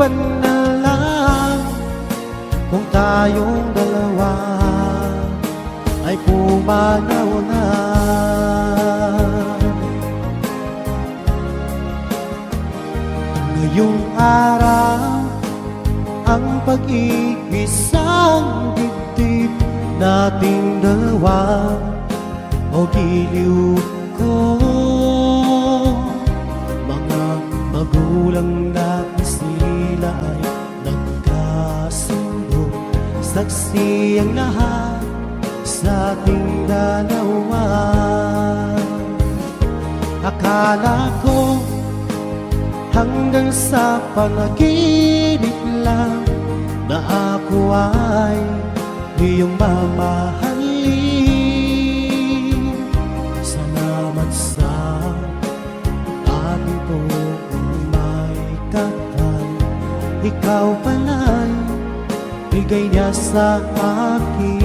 Maliban na lang kung tayong dalawa ay pumanaw na. Ngayong araw ang pag-iisang dibdib nating dalawa o giliw ko. Mga magulang natin sila ay nagkasundo, saksi ang lahat sa ating dalawa. Akala ko hanggang sa panaginip lang na ako ay iyong mamahalin. Salamat sa ating buong may kapal, ikaw pala'y bigay niya sa akin.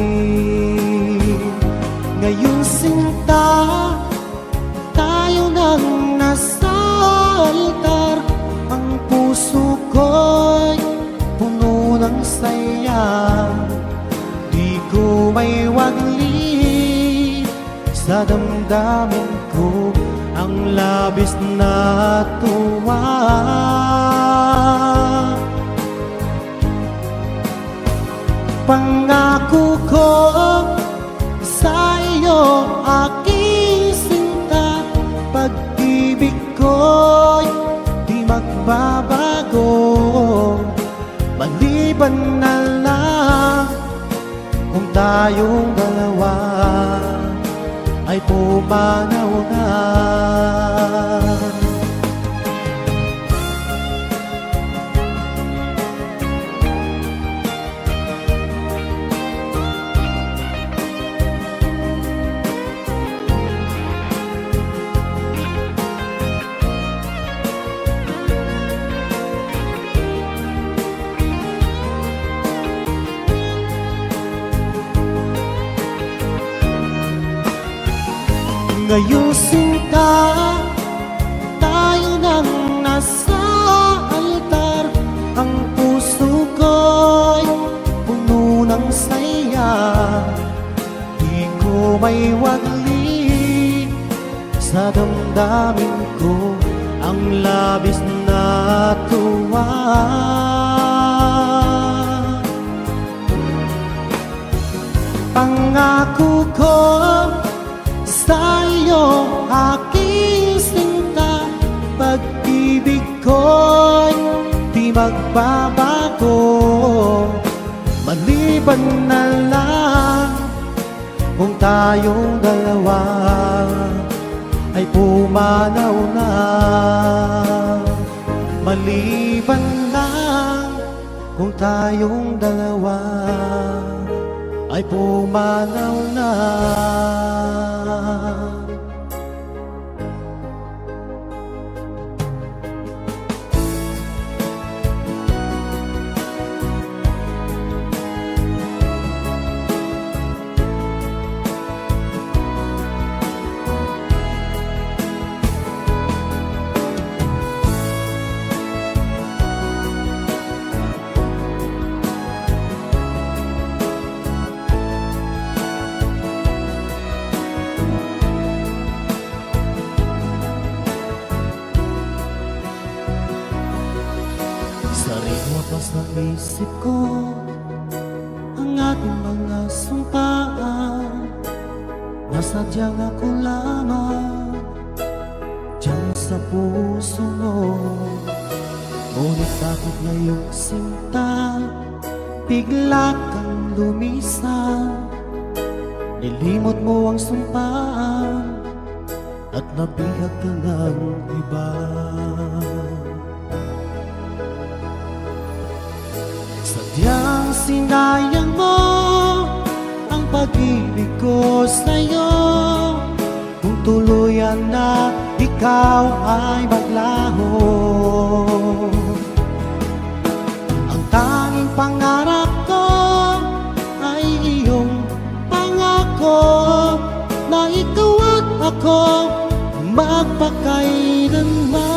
Ngayong sinta, tayo nang nasa altar. Ang puso ko'y puno ng saya, di ko may wagli sa damdamin ko ang labis na tuwa. Pangako ko sa iyo, aking sinta, pag-ibig ko'y di magbabago. Maliban na lang kung tayong dalawa ay pumanaw na. Ngayong sinta, tayo nang nasa altar. Ang puso ko'y puno ng saya, di ko may wagli sa damdamin ko ang labis na tuwa. Pangako ko sa iyo, aking sinta, pag-ibig ko'y di magbabago. Maliban na lang kung tayong dalawa ay pumanaw na. Maliban lang kung tayong dalawa ay pumanaw na. Sariwa sa isip ko ang ating mga sumpaan, nasadyang ako lamang diyan sa puso mo. Ngunit bakit ngayong sinta bigla kang lumisan? Nilimot mo ang sumpaan at nabihag ka ng iba. Sadyang sinayang mo ang pag-ibig ko sa'yo. Kung tuluyan na ikaw ay maglaho, ang tanging pangarap ko ay iyong pangako na ikaw at ako magpakailanman.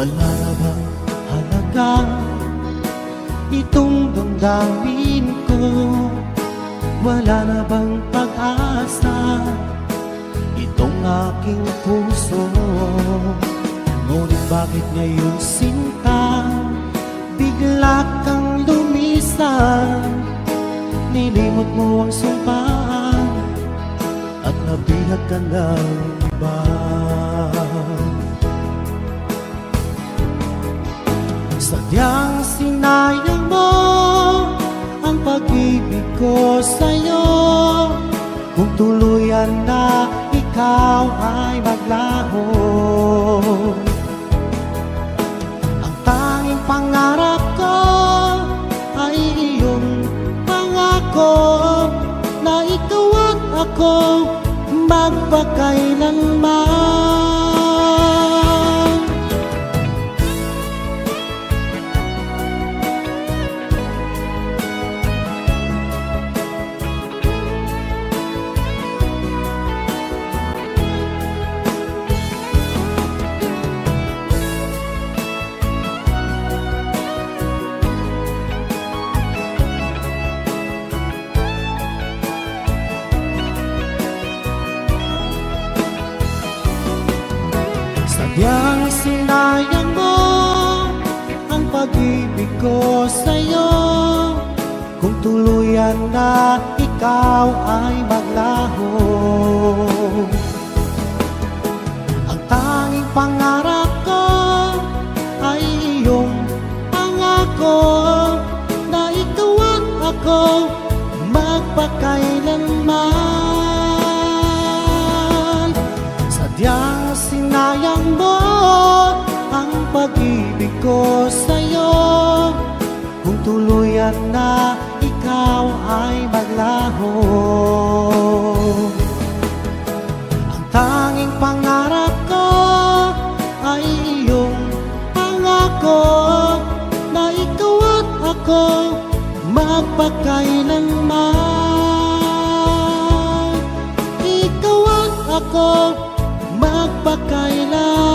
Wala na bang halaga itong damdamin ko? Wala na bang pag-asa itong aking puso? Ngunit bakit ngayon sinta bigla kang lumisan? Nilimot mo ang sumpaan at nabihag ka ng iba. Sadyang sinayang mo ang pag-ibig ko sa'yo. Kung tuluyan na ikaw ay maglaho, ang tanging pangarap ko ay iyong pangako na ikaw at ako magpakailanman. Sadyang sinayang mo ang pag-ibig ko sa'yo. Kung tuluyan na ikaw ay maglaho, ang tanging pangarap ko ay iyong pangako na ikaw at ako magpakailanman. Sadyang sinayang mo ang pag-ibig ko sa'yo. Kung tuluyan na ikaw ay maglaho, ang tanging pangarap ko ay iyong pangako na ikaw at ako magpakailanman. Ikaw at ako magpakailanman.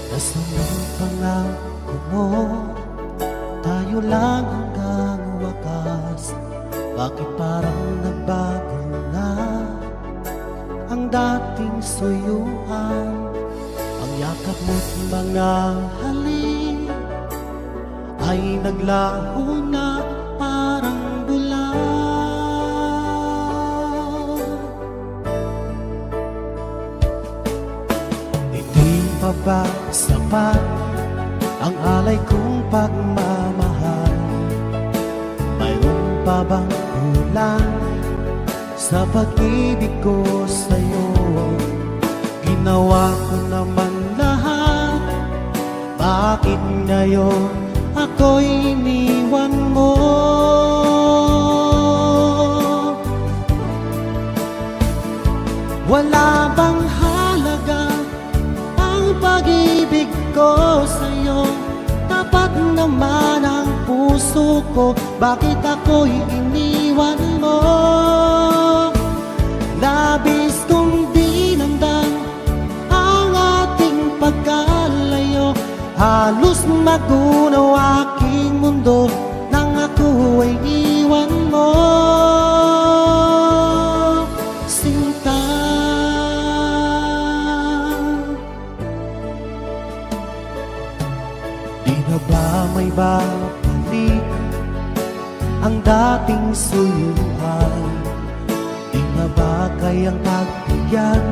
Nasaan ang pangako mo? Tayo lang hanggang wakas. Bakit parang nagbago na ang dating suyuan? Ang yakap mo't mga halik ay naglaho na parang bulan. Hindi pa ba sapat ang alay kong pagmamahal? Mayroon pa bang kulang sa pag-ibig ko sa'yo? Ginawa ko naman lahat, bakit ngayon ako'y iniwan mo? Wala bang halaga ang pag-ibig ko sa'yo? Tapat naman ang puso ko, bakit ako'y iniwan mo? Labis kong dinamdam ang ating pagkalayo. Halos magunaw aking mundo nang ako ay iwan mo. Sinta, di na ba may babalik ang dating suyuan? Di na ba kayang pagbigyan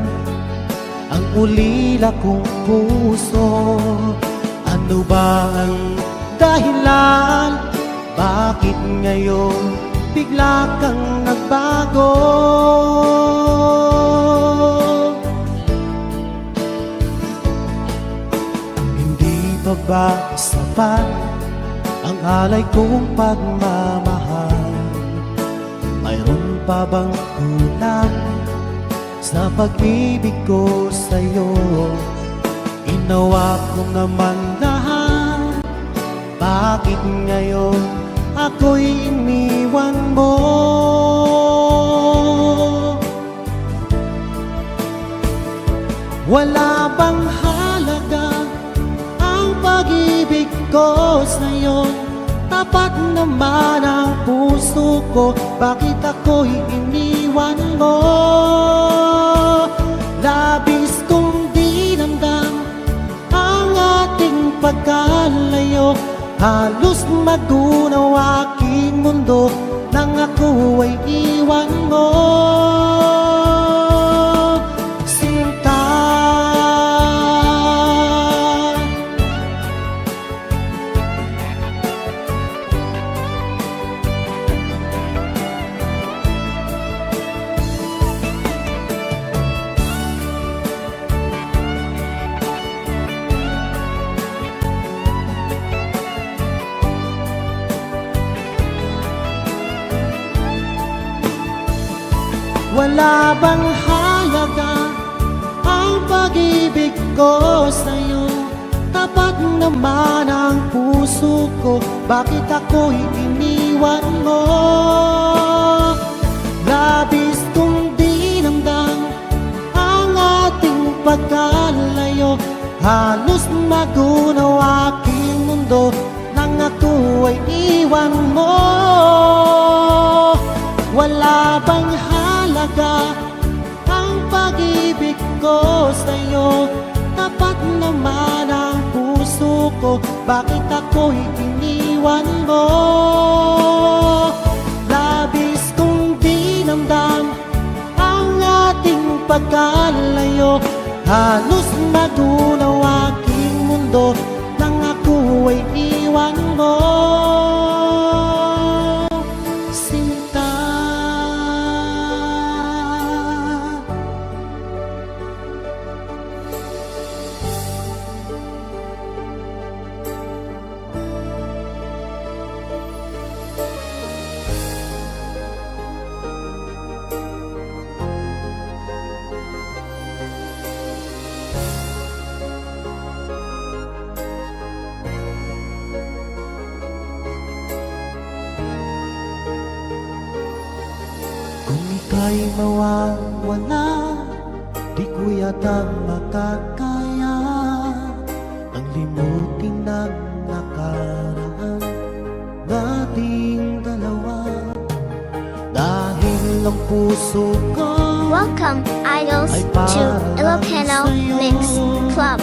ang ulila kong puso? Ano ba ang dahilan? Bakit ngayon bigla kang nagbago? Hindi pa ba sapat ang alay kong pagmamahal. Mayroon pa bang kulang sa pag-ibig ko sa'yo? Ginawa ko naman lahat, bakit ngayon ako'y iniwan mo? Wala bang halaga ang pag-ibig ko sa'yo? Tapat naman ang puso ko, bakit ako'y iniwan mo? Labis kong dinamdam ang ating pagkalayo, halos magunaw aking mundo nang ako ay iwan mo. Sinta, wala bang halaga ang pag-ibig ko sa'yo? Tapat naman ang puso ko, bakit ako'y iniwan mo? Labis kong dinamdam ang ating pagkalayo, halos magunaw aking mundo nang ako ay iwan mo. Wala bang halaga ang pag-ibig ko sa'yo? Tapat naman ang puso ko, bakit ako'y iniwan mo? Labis kong dinamdam ang ating pagkalayo, halos magunaw aking mundo nang ako ay iwan mo. Kung ika'y mawawala, di ko yata makakaya ang limutin ng nakaraan nating dalawa. Dahil ang puso ko Welcome, idols, ay to para Ilocano sa'yo. Mix Club.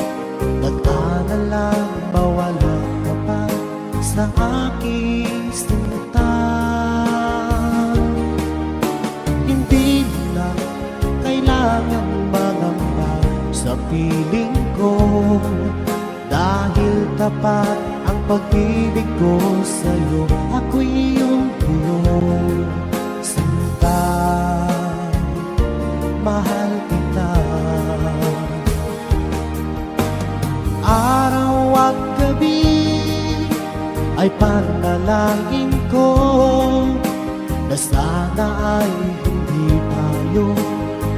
Nag-alala, mawala ka pa sa aking sinta. Hindi mo na kailangan mangamba sa piling ko, dahil tapat ang pag-ibig ko sa'yo. Ako'y iyong iyong sinta, mahal kita. Araw at gabi ay panalangin ko na sana ay hindi tayo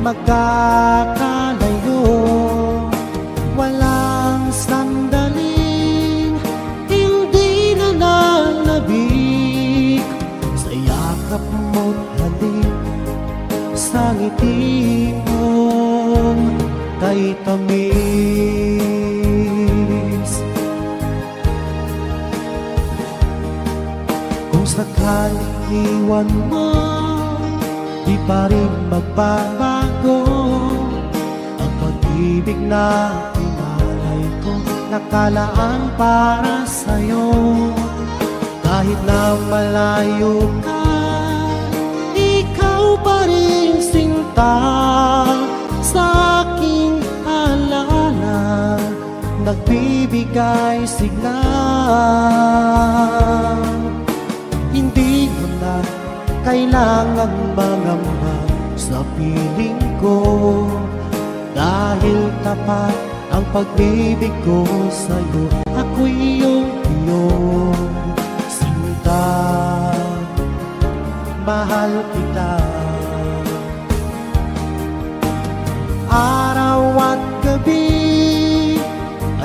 magkakalayo. Walang sandaling hindi na nalabik sa yakap mo't halik, sa ngiti mong kay tamis. Kung sakaling iwan mo, di pa rin magbabago ang pag-ibig na pinalay ko, nakalaan para sa'yo. Kahit na malayo ka, ikaw pa rin sinta sa aking alala, nagbibigay sigla. Hindi mo na kailangan mangamba sa piling ko, dahil tapat ang pag-ibig ko sa'yo. Ako'y iyong sinta, mahal kita. Araw at gabi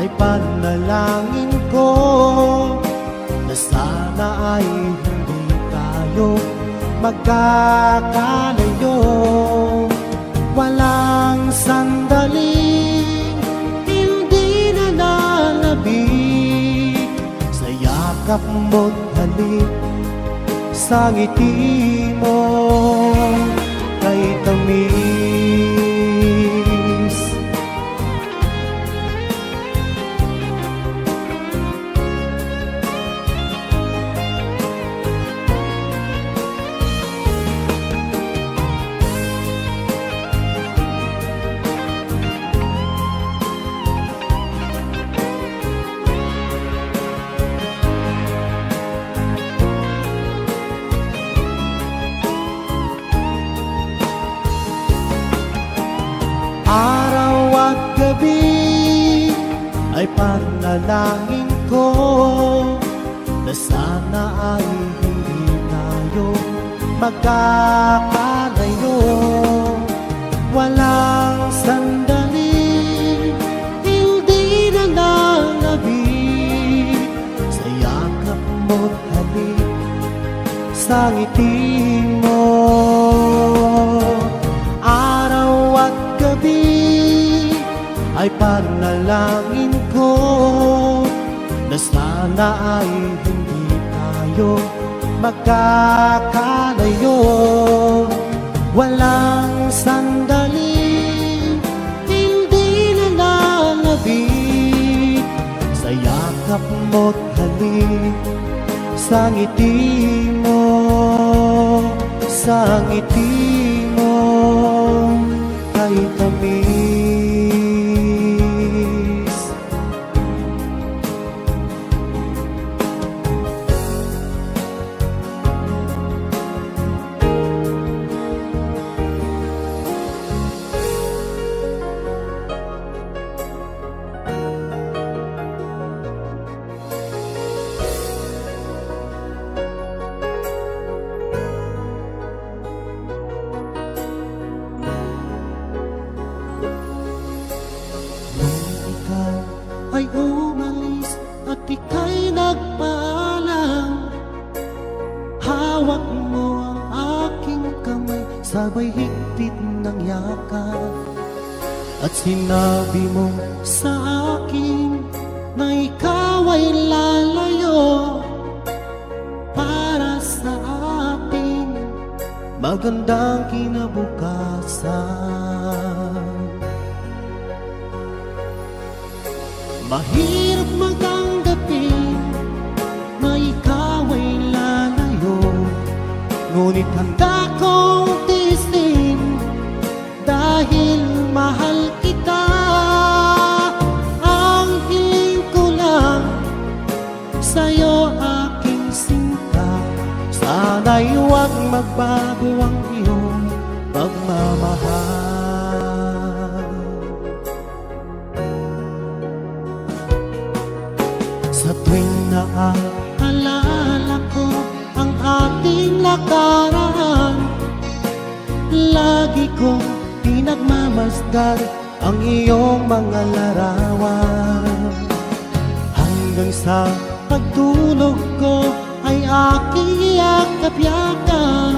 ay panalangin ko na sana ay hindi tayo magkakalayo. Walang sandaling hindi na nalabig sa yakap mo't halik, sa ngiti mo kay tamis. Araw at gabi ay panalangin ko na sana ay hindi tayo magkakalayo. Walang sandali hindi na nalabig sa yakap mo't halik, sa ngiti mo. Araw at gabi ay panalangin ko na sana ay hindi tayo magkakalayo. Walang sandali hindi na nalabig sa yakap mo't halik, sa ngiti mo, sa ngiti mo kay tamis. Ay umalis at ika'y nagpaalam, hawak mo ang aking kamay, sabay higpit ng yakap. At sinabi mo sa akin na ikaw ay lalayo para sa ating magandang kinabukasan. Mahirap magtanggapin na ikaw ay lalayo, ngunit handa kong tiisin dahil mahal kita. Ang hiling ko lang sa'yo, aking sinta, sana'y huwag magbago ang iyong pagmamahal. Sa tuwing naaalala ko ang ating nakaraan, lagi kong pinagmamasdan ang iyong mga larawan. Hanggang sa pagtulog ko ay aking yakap-yakap,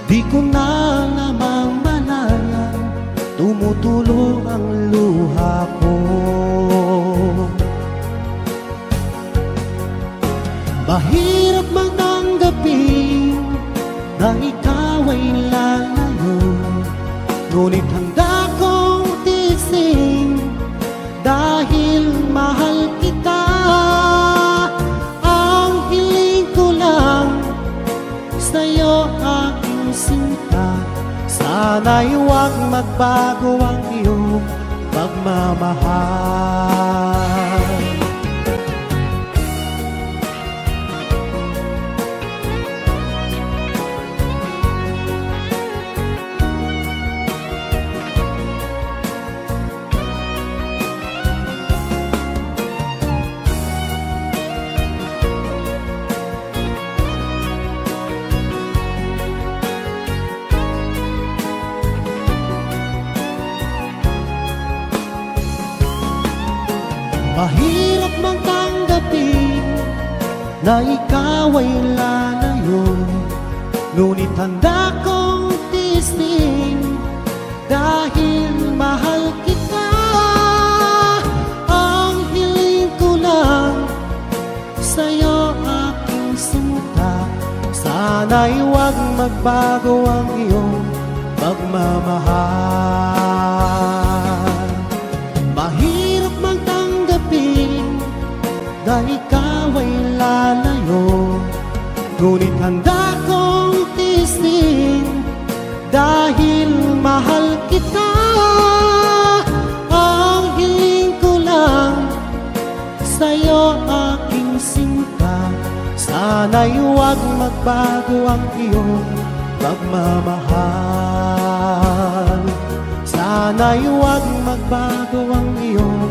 di ko na namamalayan, tumutulong ang luha ko. Mahirap magtanggapin na ikaw ay lalayo, ngunit handa kong tiisin dahil mahal kita. Ang hiling ko lang sa'yo, aking sinta, sana'y huwag magbago ang iyong pagmamahal. Mahirap mang tanggapin na ikaw ay lalayo, ngunit handa kong tiisin dahil mahal kita. Ang hiling ko lang sa'yo aking sinta, sana'y huwag magbago ang iyong pagmamahal. Mahirap mang tanggapin na ikaw ay lalayo, ngunit handa kong tiisin dahil mahal kita. Ang hiling ko lang sa'yo aking sinta, sana'y huwag magbago ang iyong pagmamahal. Sana'y huwag magbago ang iyong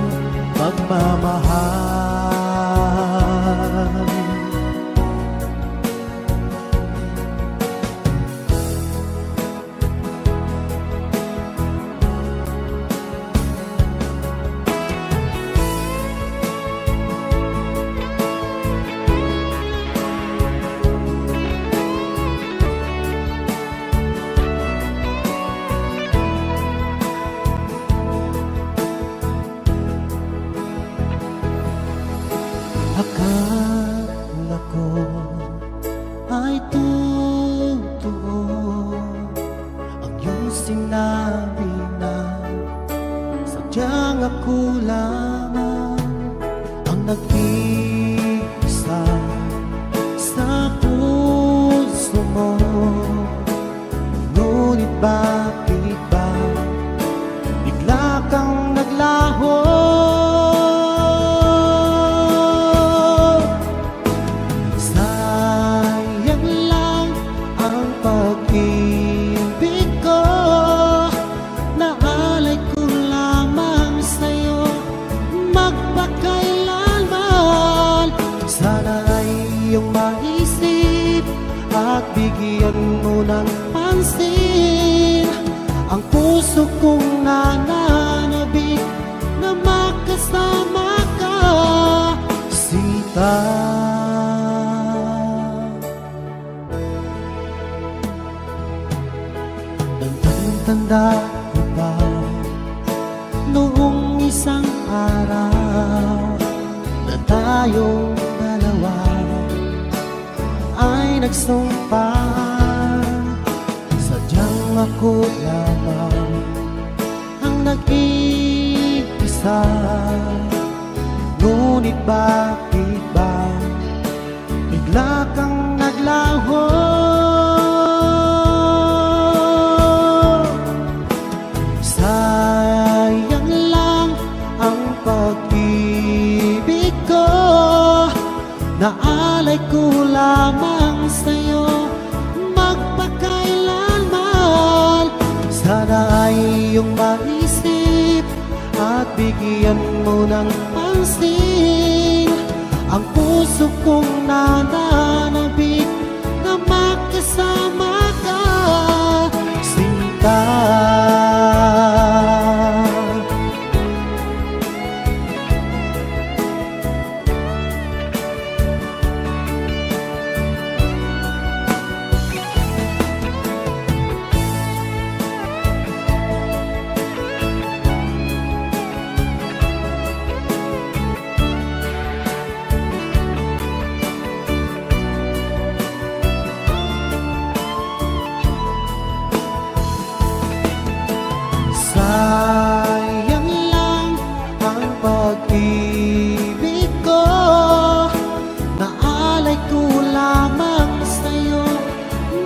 pagmamahal. Akala ko ay totoo ang iyong sinabi na sadyang ako lamang ang nag-iisa sa puso mo. Ngunit bakit ba bigla kang naglaho? Iyong maisip at bigyan mo ng pansin ang puso kong nananabik na makasama ka, Sita. Tanda ko pa noong isang araw na tayong dalawa ay nagsumpan, sadyang ako lamang ang nag-iisa. Ngunit bakit ba bigla kang naglaho? Sayang lang ang pag-ibig ko, naalay ko lamang sa'yo magpakailanman. Sana ay iyong maisip at bigyan mo ng pansin ang puso kong nananabik na makasama ka, Sinta. Sayang lang ang pag-ibig ko, naalay ko lamang sa'yo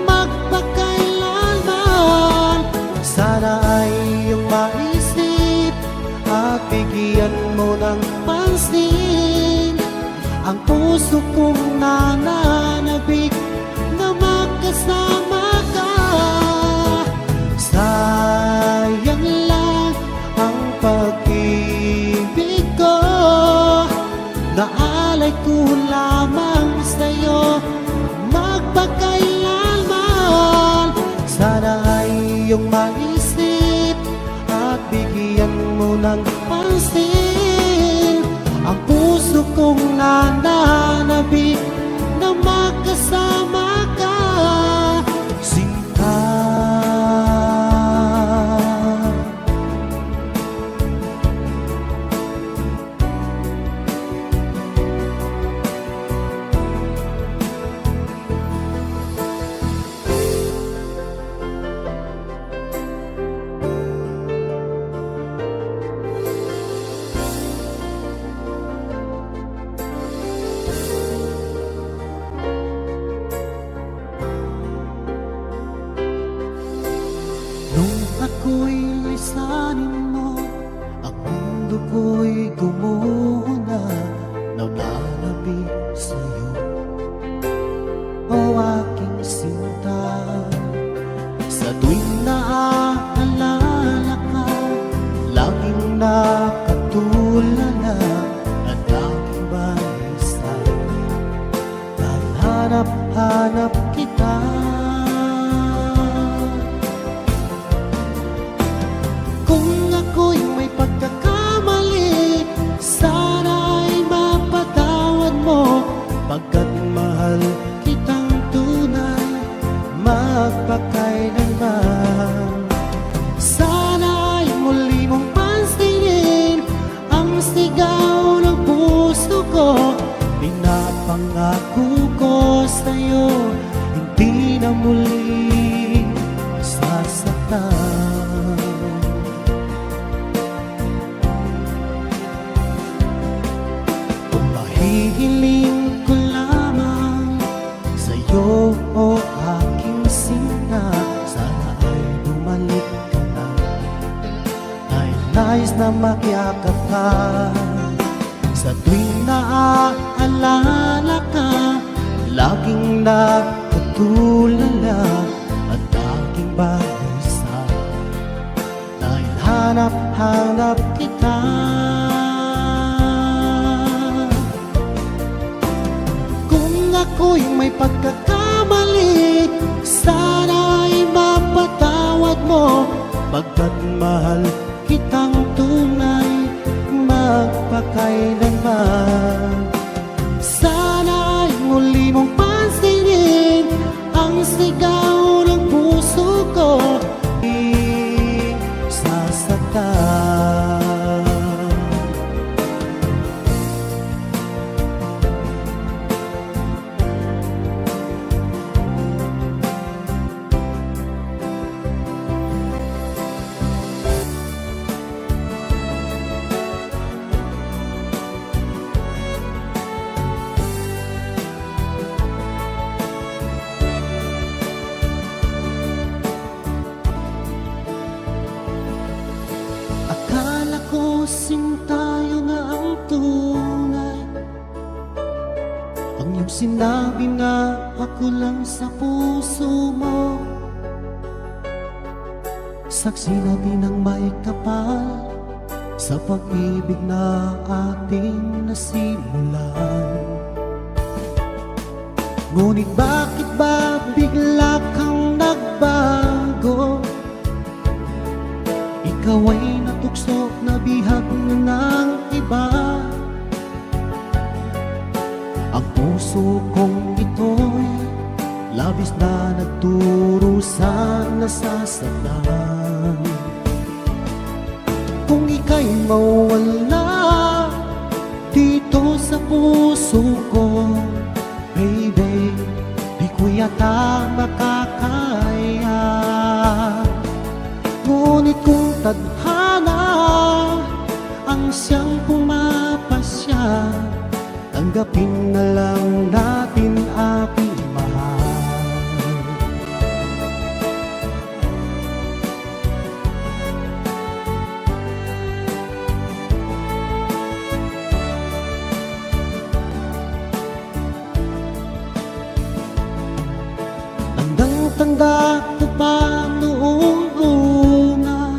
magpakailanman. Sana ay iyong maisip at bigyan mo ng pansin ang puso kong nananabik na makasama ka. Sayang lang ang pag-ibig ko, naalay ko lamang sa'yo magpakailanman. Sana ay iyong maisip at bigyan mo ng pansin ang puso kong nananabik na magkasama ka, sinta. Nung ako'y lisanin mo, ang mundo ko'y gumuho na, nananabik sa'yo, o aking sinta. Sa tuwing naaalala ka, laging nakatulala at aking balisa, dahil hanap-hanap kita. Kung ako'y may pagkakamali, sana'y mapatawad mo, pagkat mahal kitang tunay, magpakailanman. Sana'y muli mong pansinin ang sigaw ng puso ko, pinapangako ko sa'yo, hindi na muli sasaktan. Hihiling ko lamang sa'yo, o aking sinta, sana ay bumalik ka na, dahil nais na makyakap ka. Sa tuwing naaalala ka, laging nakatulala at aking balisa, dahil hanap-hanap kita. Ako'y may pagkakamali, sana'y mapatawad mo, pagkat mahal kitang tunay, magpakailanman. Sana'y muli mong pansinin ang sigaw ng puso ko, di sasaktan. Akala ko sintayo na ang tunay, ang iyong sinabi na ako lang sa puso mo, saksi natin ang may kapal sa pag-ibig na ating nasimulan. Ngunit bakit ba bigla kang nagbago? Ikaw ay natukso na bihag na ng iba. Ang puso kong ito'y labis na nagturusan na sasaktan. Kung ika'y mawala dito sa puso ko, baby, di ko yata makakaya. Ngunit kung tadhana ang siyang pumapasya, tanggapin na lang natin aking mahal. Tandang-tanda ko pa noong una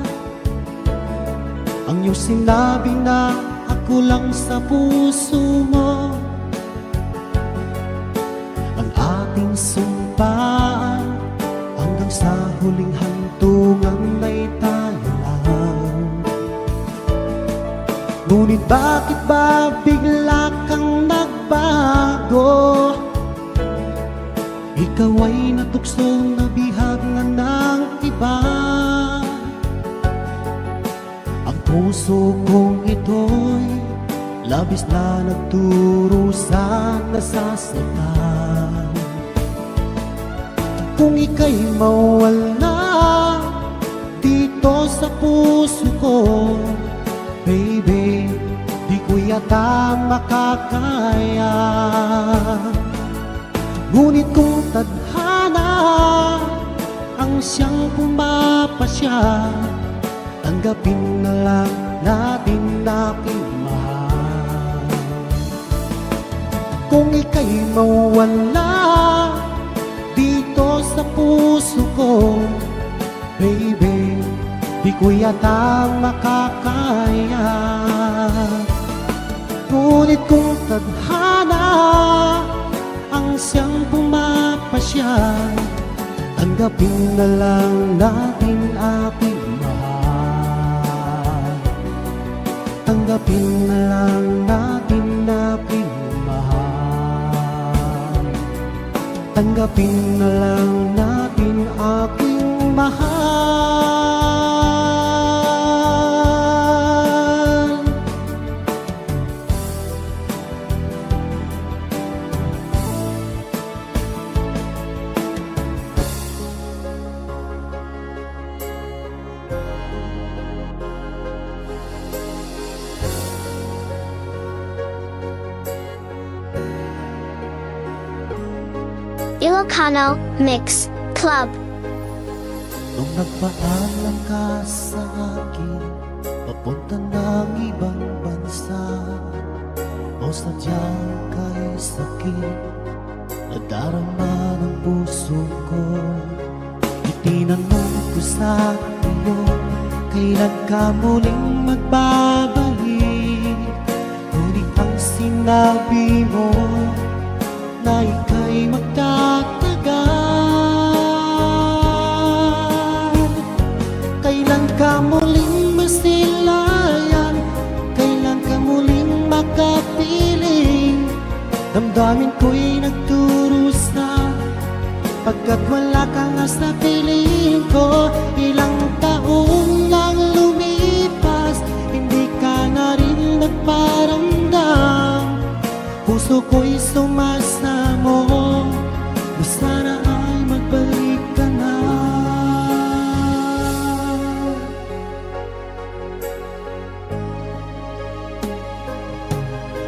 ang iyong sinabi na ako lang sa puso mo. Ang ating sumpaan hanggang sa huling hantungan ay tayo lang. Ngunit Bakit ba bigla kang nagbago? Ikaw ay natukso na bihag na ng iba. Ang puso kong ito'y labis na nagdurusa, nasasaktan. Kung ika'y mawala dito sa puso ko, baby, di ko yata makakaya. Ngunit kung tadhana ang siyang pumapasya, tanggapin na lang natin aking mahal. Kung ika'y mawala dito sa puso ko, baby, di ko yata makakaya. Ngunit kung tadhana ang siyang pumapasya, tanggapin na lang natin aking mahal. Tanggapin na lang natin aking mahal. Tanggapin na lang natin aking mahal. Ilocano Mix Club. Nung nagpaalam ka sa akin, papunta ng ibang bansa, o sadyang kay sakit, nadarama ng puso ko. Itinanong ko sa iyo, kailan ka muling magbabalik? Ngunit ang sinabi mo na ika'y magtatagal. Kailan ka muling masilayan? Kailan ka muling makapiling? Damdamin ko'y nagdurusa, pagkat wala ka nga sa piling ko. Ilang taon lang lumipas, hindi ka na rin nagparamdam. Puso ko'y sumasamo, na sana ay magbalik ka na.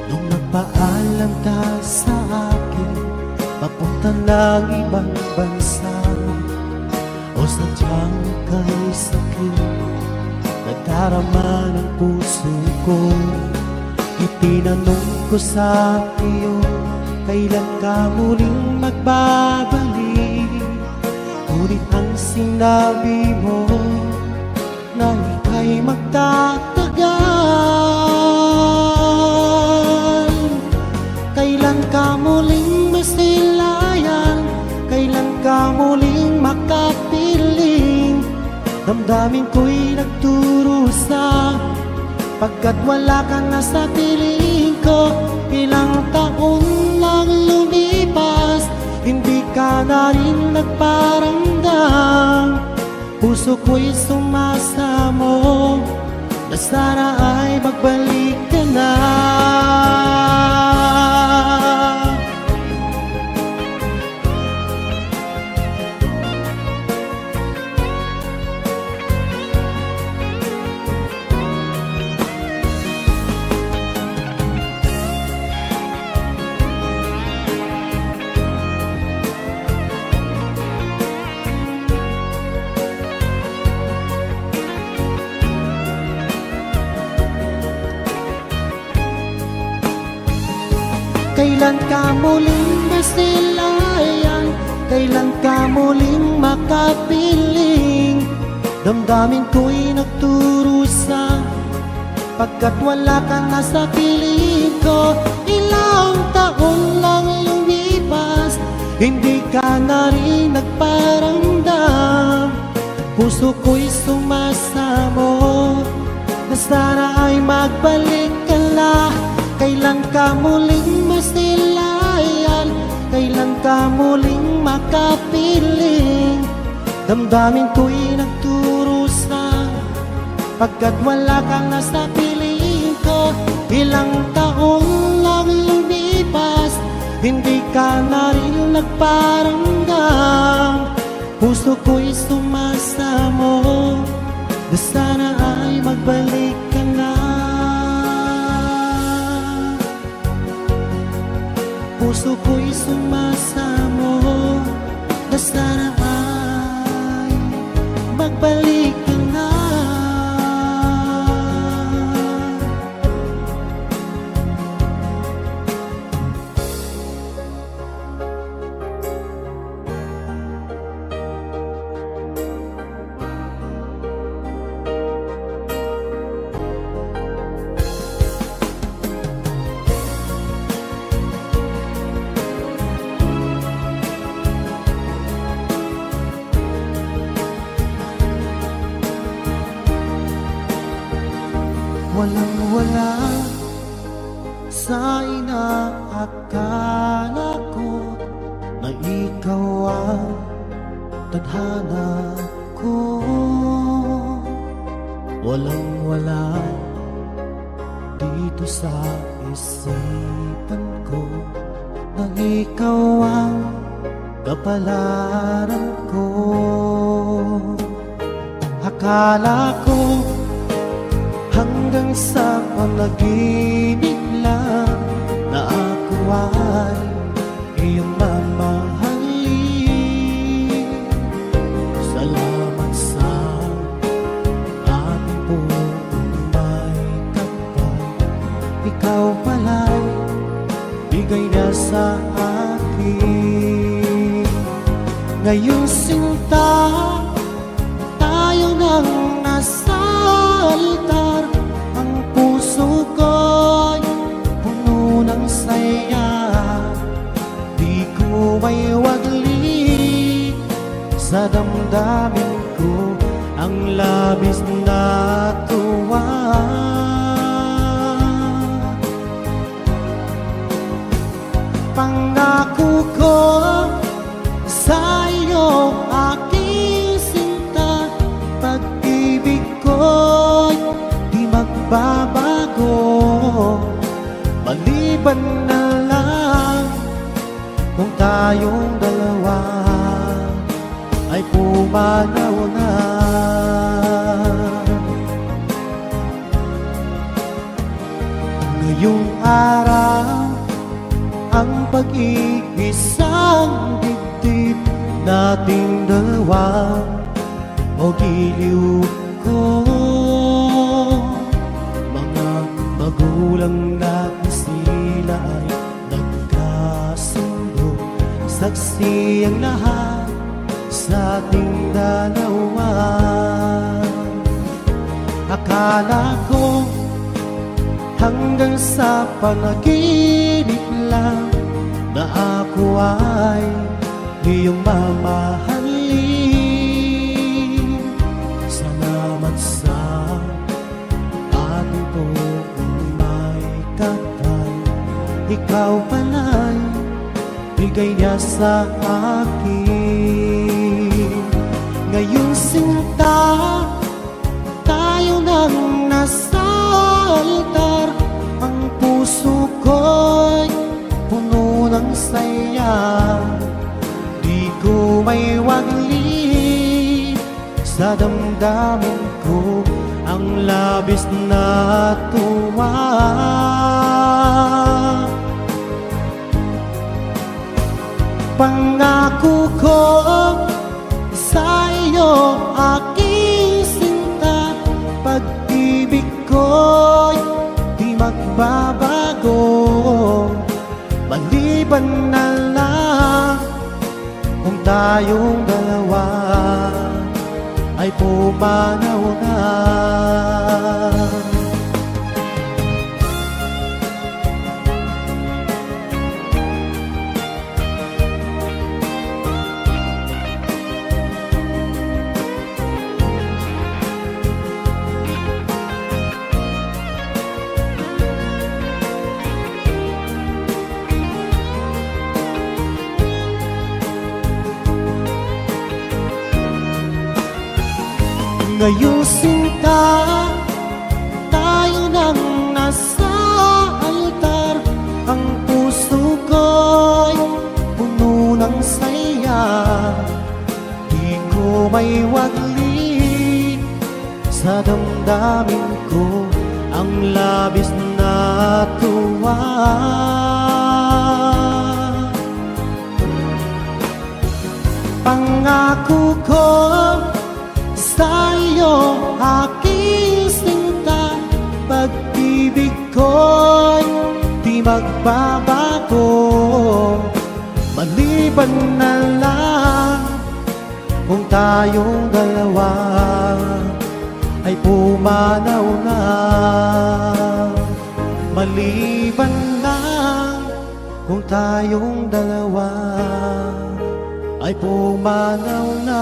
Nung nagpaalam ka sa akin, papunta ng ibang bansa, o sadyang kay sakit, nadarama ng puso ko. Itinanong ko sa iyo, kailan ka muling magbabalik? Ngunit ang sinabi mo na ika'y magtatagal. Kailan ka muling masilayan? Kailan ka muling makapiling? Damdamin ko'y nagdurusa, pagkat wala ka na sa piling ko. Ilang taon lang lumipas, hindi ka na rin nagparamdam. Puso ko'y sumasamo, na sana ay magbalik ka na. Kailan ka muling masilayan? Kailan ka muling makapiling? Damdamin ko'y nagdurusa, pagkat wala ka na sa piling ko. Ilang taon lang lumipas, hindi ka na rin nagparamdam. Puso ko'y sumasamo, na sana ay magbalik ka lang. magkapiling. Damdamin ko'y nagturusa pagkat wala kang nasa piling ko. Ilang taon lang lumipas, hindi ka na rin nagparamdam. Puso ko'y sumasamo na sana ay magbalik ka na. Puso ko'y sumasamo na sana ay magbalik ka na. Walang-wala sa inaakala ko na ikaw ang tadhana ko. Walang-wala dito sa isipan ko na ikaw ang kapalaran ko. Akala ko hanggang sa panaginip lang na ako ay iyong mamahalin. Salamat sa ating buhay kapal, ikaw pala'y bigay na sa akin. Ngayong sinta, tayo nang nasa altar. Ang puso ko'y puno ng saya, di ko may wagli sa damdamin ko ang labis na tuwa. Pangako ko sa iyo, aking sinta, pag-ibig ko'y di magbabago. Maliban na lang kung tayong dalawa ay pumanaw na. Ngayong araw, ang pag-iisang dibdib nating dalawa o giliw ko. Mga magulang natin sila ay nagkasundo, saksi ang lahat sa ating dalawa. Akala ko hanggang sa panaginip lang na ako ay iyong mamahalin. Salamat sa ating buhay kapal, ikaw pala'y bigay niya sa akin. Ngayong sinta, tayo nang nasa altar. Ang puso ko'y puno ng saya, di ko may wagli sa damdamin ko ang labis na tuwa. Pangako ko sa iyo, aking sinta, pag-ibig ko'y di magbabago. Maliban na lang kung tayong dalawa ay pumanaw na. ngayong sinta, tayo nang nasa altar. Ang puso ko'y puno ng saya, di ko may wagli sa damdamin ko ang labis na tuwa. Pangako ko sa iyo, aking sinta, pag-ibig ko'y di magbabago, maliban na lang kung tayong dalawa ay pumanaw na. Maliban lang kung tayong dalawa ay pumanaw na.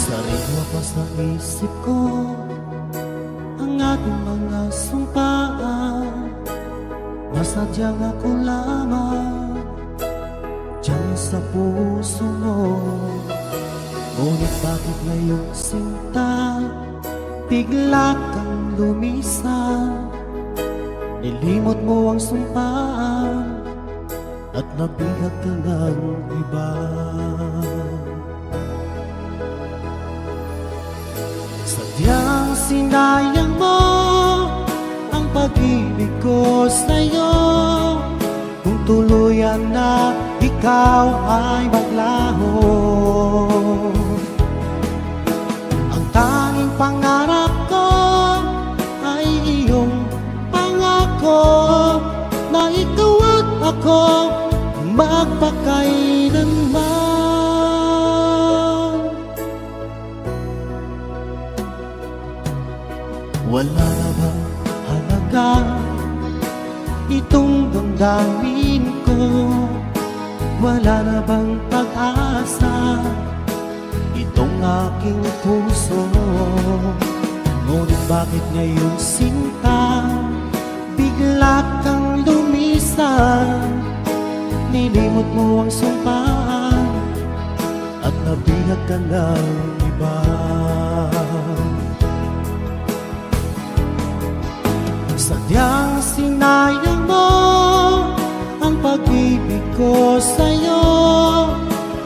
Sariwa pa sa isip ko ang ating mga sumpaan, nasadyang ako lamang diyan sa puso mo. Ngunit bakit ngayong sinta, bigla kang lumisan? Nilimot mo ang sumpaan at nabihag ka ng iba. Sadyang sinayang mo ang pag-ibig ko sa'yo, kung tuluyan na ikaw ay maglaho. Ang tanging pangarap ko ay iyong pangako, na ikaw at ako magpakailanman. Wala na bang halaga itong damdamin ko? Wala na bang pag-asa itong aking puso? Ngunit bakit ngayong sinta, bigla kang lumisan? Nilimot mo ang sumpaan at nabihag ka ng iba. Sadyang sinayang mo ang pag-ibig ko sa'yo,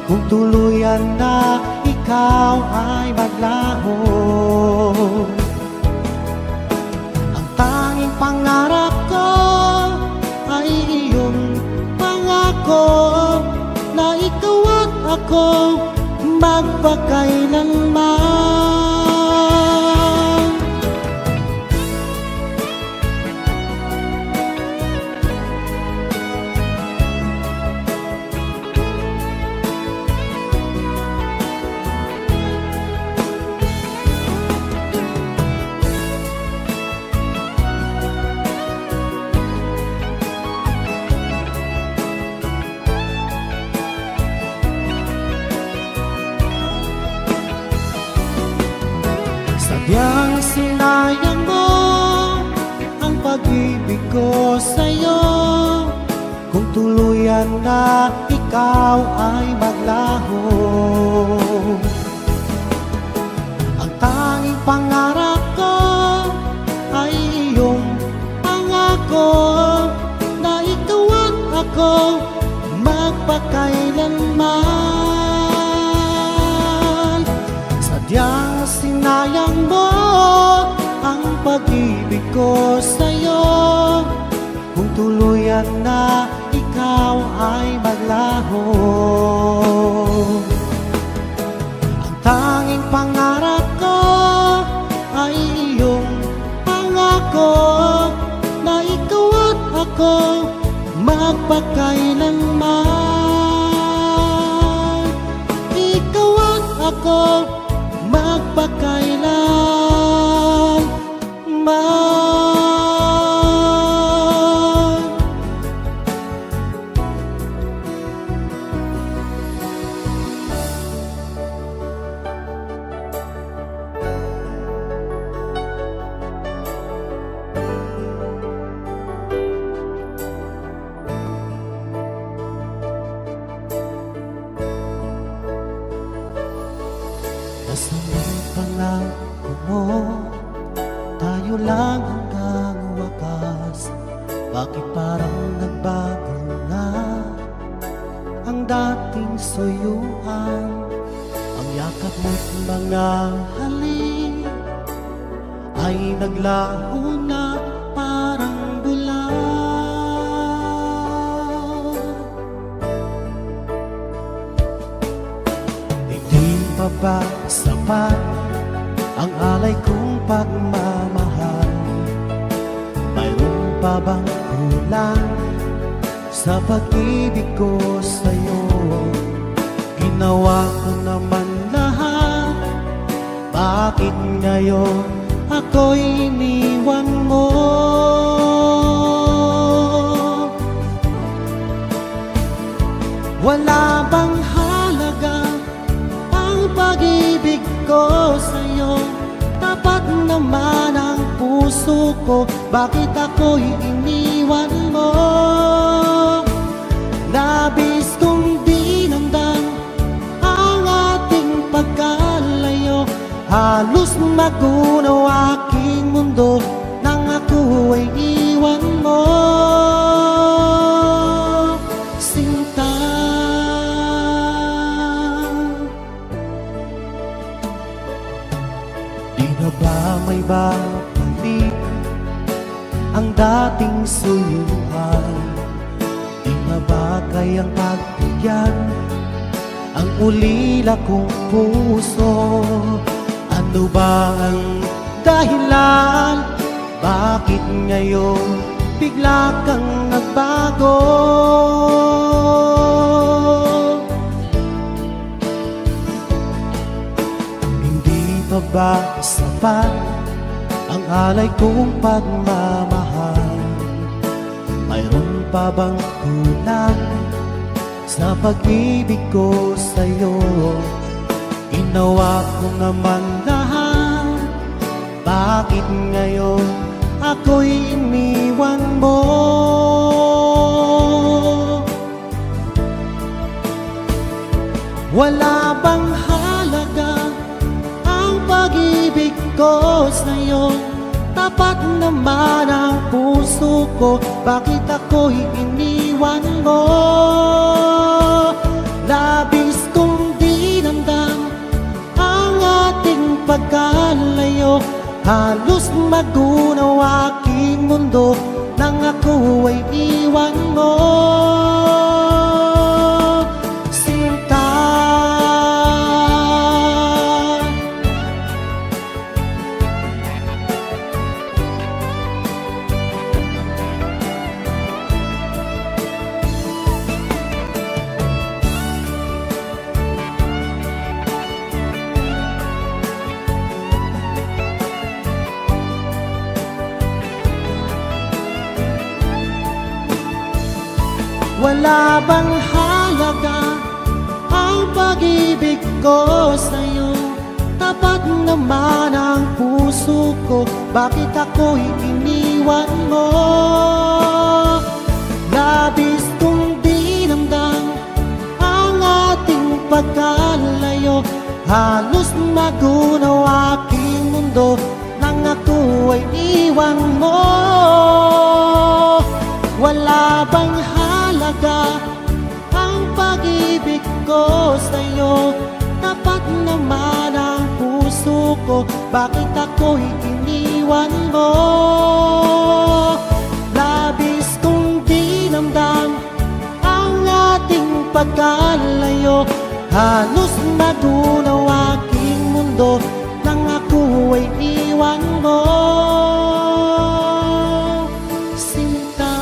kung tuluyan na ikaw ay maglaho. Ang tanging pangarap ko ay iyong pangako, na ikaw at ako magpakailanman. Sadyang sinayang mo ang pag-ibig ko sa'yo, kung tuluyan na ikaw ay maglaho. Ang tanging pangarap ko ay iyong pangako, na ikaw at ako magpakailanman. Sadyang sinayang mo ang pag-ibig ko sa'yo, kung tuluyan na ikaw ay maglaho. Ang tanging pangarap ko ay iyong pangako, na ikaw at ako magpakailanman. Nasaan pangako mo? Tayo lang hanggang wakas. Bakit parang nagbago na ang dating suyuan? Ang yakap mo't mga halik ay naglaho na parang bulan. Hindi pa ba sapat ang alay kong pagmamahal? Mayroon pa bang kulang sa pag-ibig ko sa'yo? Ginawa ko naman lahat, bakit ngayon ako'y iniwan mo? Wala bang halaga ang pag-ibig ko sa'yo? Tapat naman ang puso ko, bakit ako'y iniwan mo? Labis kong dinamdam ang ating pagkalayo, halos magunaw aking mundo nang ako ay iwan mo, sinta. Di na ba may babalik ang dating suyuan? Di na ba kayang pagbigyan ang ulila kong puso? Ano ba ang dahilan? Bakit ngayon bigla kang nagbago? Hindi pa ba sapat ang alay kong pagmamahal? Mayroon pa bang kulang sa pag-ibig ko sa'yo? Ginawa ko naman lahat, bakit ngayon ako'y iniwan mo? Wala bang halaga ang pag-ibig ko sa'yo? Tapat naman ang puso ko, bakit ako'y iniwan mo? Labis kong dinamdam ang ating pagkalayo, halos magunaw aking mundo nang ako ay iwan mo, sinta. Wala bang halaga ang pag-ibig ko sa'yo? Tapat naman ang puso ko, bakit ako'y iniwan mo? Labis kong dinamdam ang ating pagkalayo, halos magunaw aking mundo nang ako ay iwan mo. Wala bang halaga ang pag-ibig ko sa'yo? Tapat naman ang puso ko, bakit ako'y iniwan mo? Labis kong dinamdam ang ating pagkalayo, halos magunaw aking mundo nang ako ay iwan mo, sinta.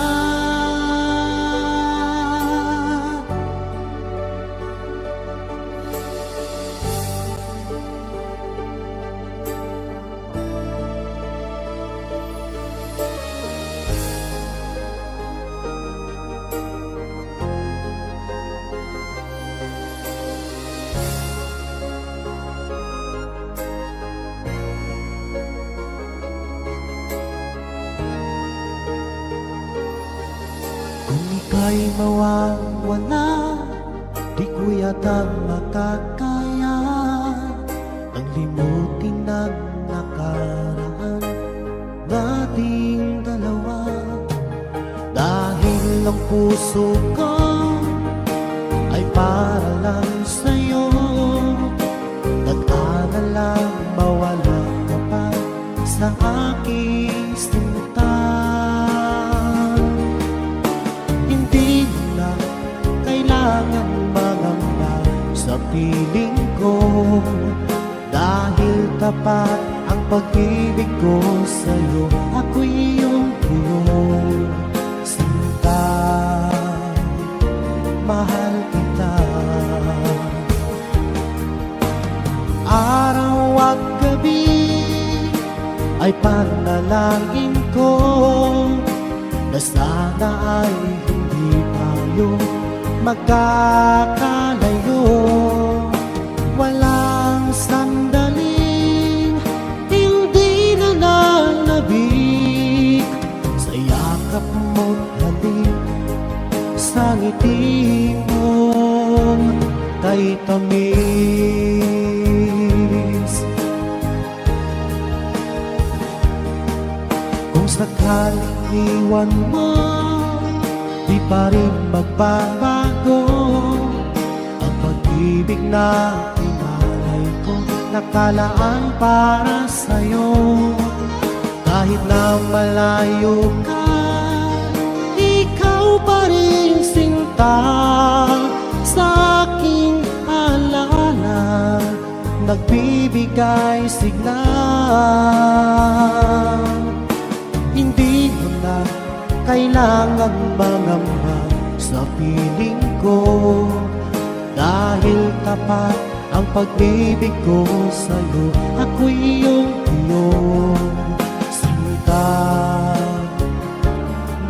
Kung ika'y mawawala, di ko yata makakaya ang limutin ang nakaraan nating dalawa. Dahil ang puso ko ay para lang sa'yo, nag-aalalang mawala ka pa sa aking sinta. Hindi mo na kailangan mangamba sa piling ko, dahil tapat ang pag-ibig ko sa'yo. Ako'y iyong sinta, mahal kita. Araw at gabi ay panalangin ko na sana ay hindi tayo magkakalayo. Walang sandaling hindi na nanabik sa yakap mo't halik, sa ngiti mo kay tamis. Kung sakaling iwan mo, di pa rin magbabago ang pag-ibig na inalay ko, nakalaan para sa'yo. Kahit na malayo ka, ikaw pa rin sinta sa aking alaala, nagbibigay signal. Hindi mo na kailangan mangamba sa piling ko, dahil tapat ang pag-ibig ko sa'yo. Ako'y iyong sinta,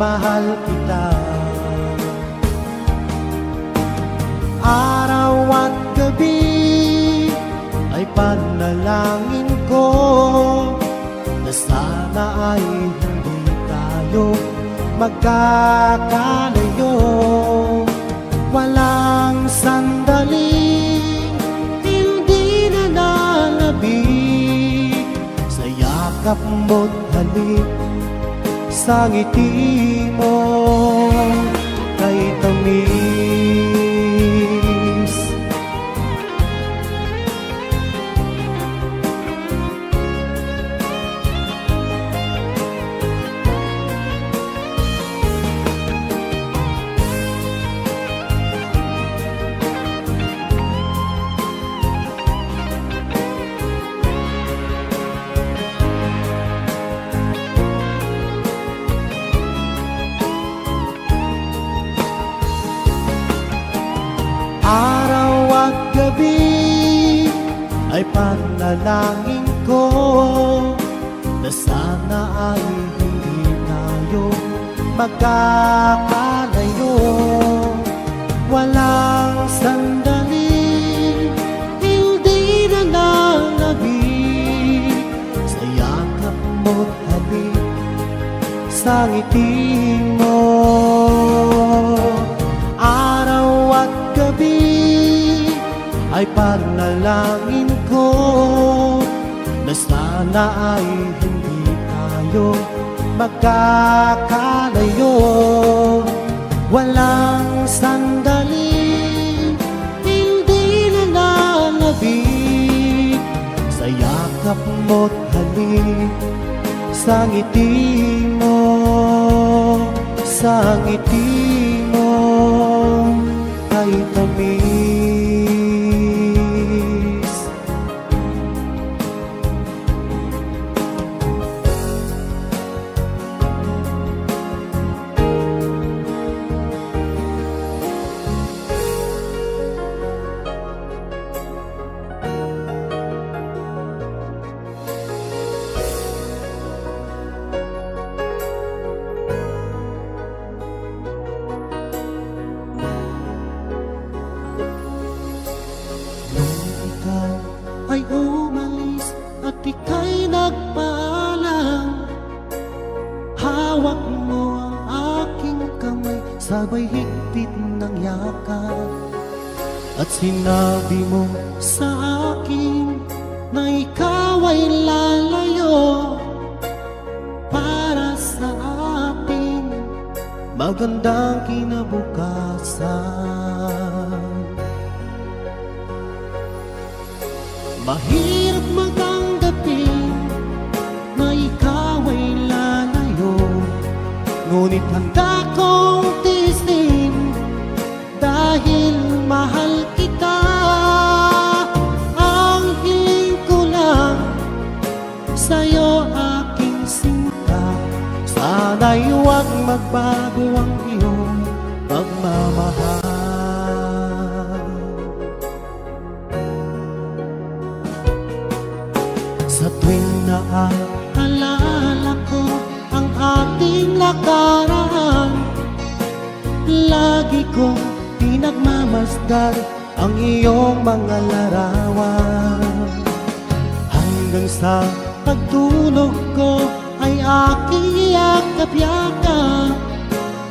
mahal kita. Araw at gabi ay panalangin ko na sana ay hindi tayo magkakalayo. Walang sandaling hindi na nanabik sa yakap mo't halik, sa ngiti mo kay tamis. Araw at gabi ay panalangin ko na sana ay hindi tayo magkakalayo. Walang sandaling hindi na nanabik sa yakap mo't halik, sa ngiti mo. Araw at gabi ay panalangin ko na sana ay hindi tayo magkakalayo. Walang sandaling hindi na nanabik sa yakap mo't halik, sa ngiti mo, sa ngiti mo kay tamis. Ay umalis at ika'y nagpaalam, hawak mo ang aking kamay, sabay higpit ng yakap, at sinabi mo sa akin na ikaw ay lalayo para sa ating magandang kinabukasan. Mahirap magtanggapin na ikaw ay lalayo, ngunit handa kong tiisin dahil mahal kita. Ang hiling ko lang sa'yo, aking sinta, sana'y huwag magbago ang iyong pagmamahal. Sa tuwing naaalala ko ang ating nakaraan, lagi kong pinagmamasdan ang iyong mga larawan. Hanggang sa pagtulog ko ay aking yakap-yakap,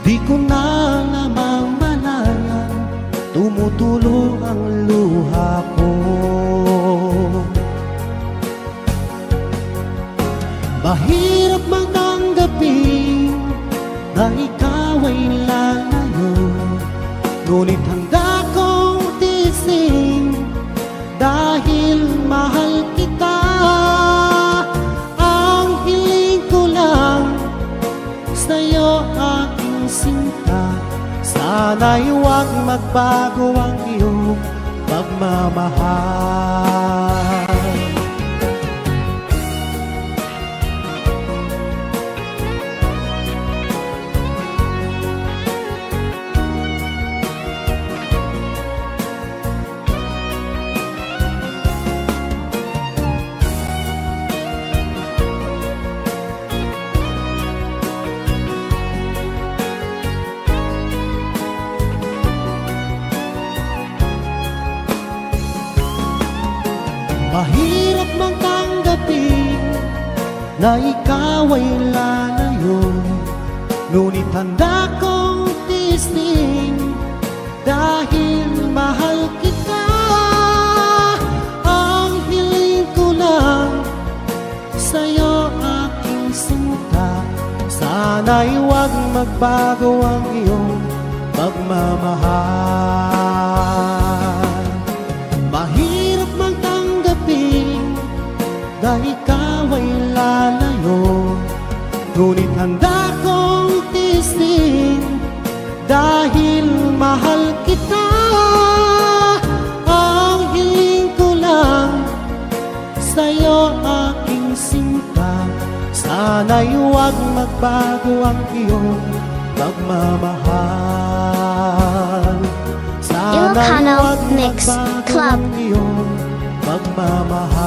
di ko na namamalayan, tumutulo ang luha ko. Mahirap magtanggapin na ikaw ay lalayo, ngunit handa kong tiisin dahil mahal kita. Ang hiling ko lang sa'yo, aking sinta, sana'y huwag magbago ang iyong pagmamahal. Mahirap magtanggapin na ikaw ay lalayo, ngunit handa kong tiisin dahil mahal kita. Ang hiling ko lang sa'yo, aking sinta, sana'y huwag magbago ang iyong pagmamahal. Mahirap magtanggapin na ikaw ay lalayo, ngunit handa kong tiisin dahil mahal kita. Ang hiling ko lang sa'yo, aking sinta, sana'y huwag magbago ang iyong pagmamahal. Sana'y Ilocano huwag Mix magbago Club. ang iyong pagmamahal.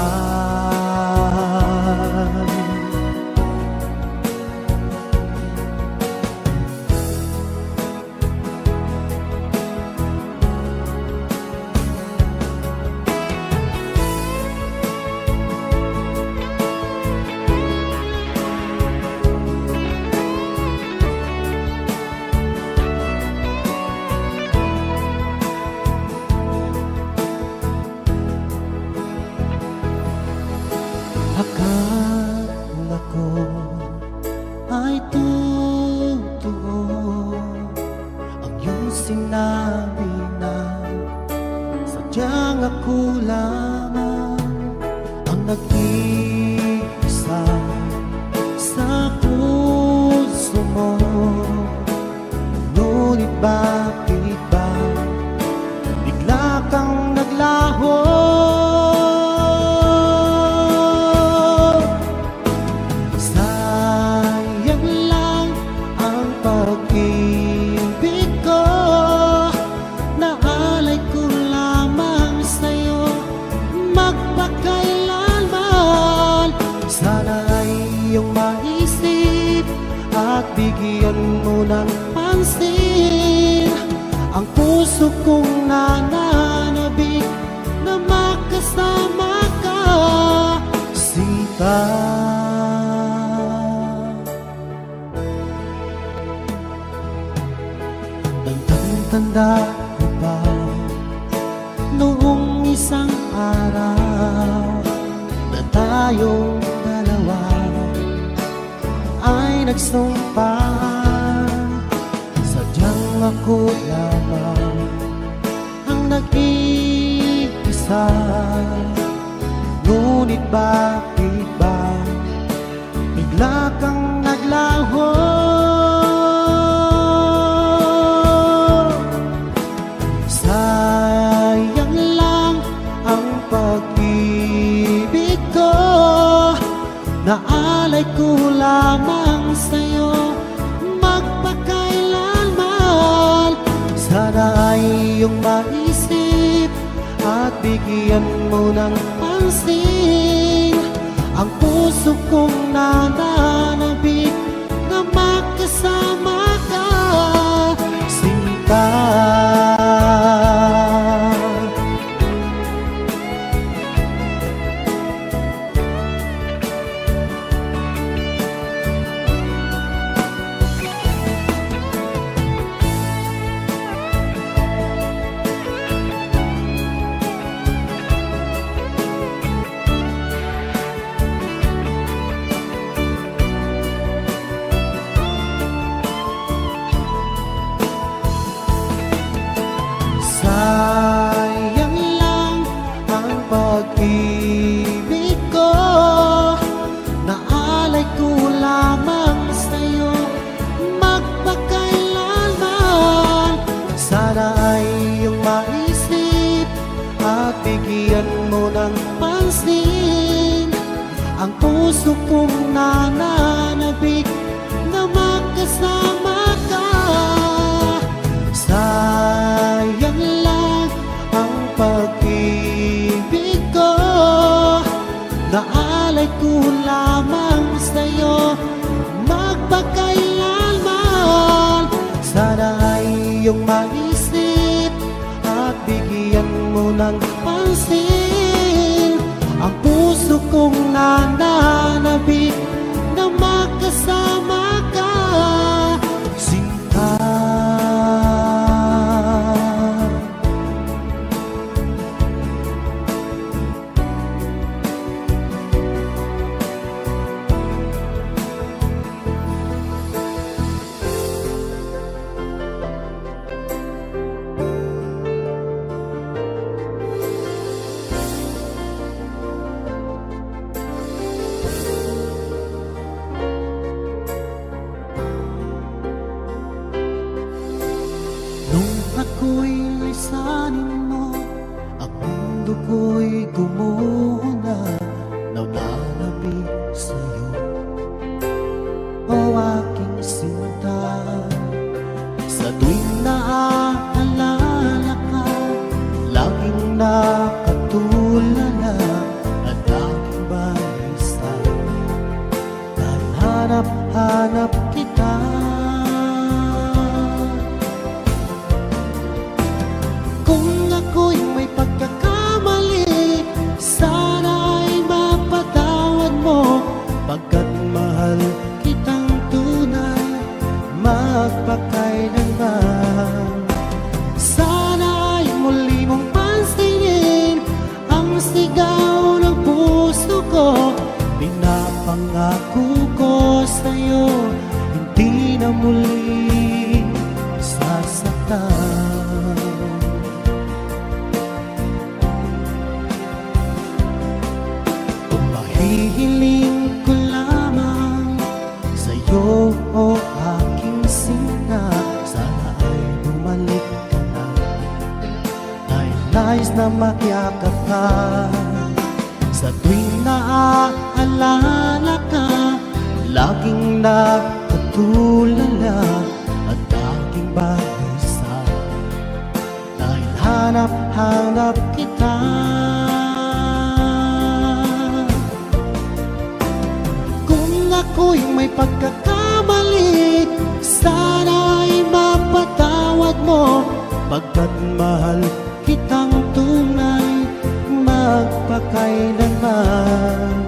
Akala ko ay totoo ang iyong sinabi na sadyang ako lamang ang nag-iisa sa puso mo. Ngunit bakit ba bigla kang naglaho? Pag-ibig ko, naalay ko lamang sa'yo magpakailanman. Sana ay iyong maisip at bigyan mo ng pansin ang puso kong nananabik na makasama ka, Sita. Tanda ko pa noong isang araw, tayong dalawa ay nagsumpa. Sadyang ako lamang ang nag-iisa. Ngunit bakit ba bigla kang naglaho? Sayang lang ang pag-ibig ko, naalay ko lamang sa'yo magpakailanman. Sana ay iyong maisip at bigyan mo ng pansin ang puso kong nananabik na makasama ka, sinta. Sayang lang ang pag-ibig ko, naalay ko lamang sa'yo magpakailanman. Sana ay iyong maisip at bigyan mo ng pansin ang puso kong nananabik na makasama ka. Sayang lang ang pag-ibig ko, naalay ko lamang sa'yo magpakailanman. Sana ay iyong maisip at bigyan mo ng pansin ang puso kong nananabik na makasama ka, sinta. Nung ako'y lisanin mo, ang mundo ko'y gumuna, naunanabik sa'yo, o aking sinta. Sa tuwing naaalala ka, laging nakatulala at aking balisa. Dahil hanap-hanap kita, kung ako'y may pagkakamali, sana ay mapatawad mo, pagkat mahal kitang tunay magpakailanman. Sana ay muli mong pansinin ang sigaw ng puso ko. Pinapangako ko sa'yo, hindi na muli sasaktan. Hihiling ko lamang sa'yo, o aking sinta, sana ay bumalik ka na. Nais na magyakap ka, sa tuwing naaalala ka, laging nakatulala at aking bahisa. Dahil hanap-hanap kita, ako'y may pagkakamali, sana ay mapatawad mo, pagkat mahal kitang tunay magpakailanman.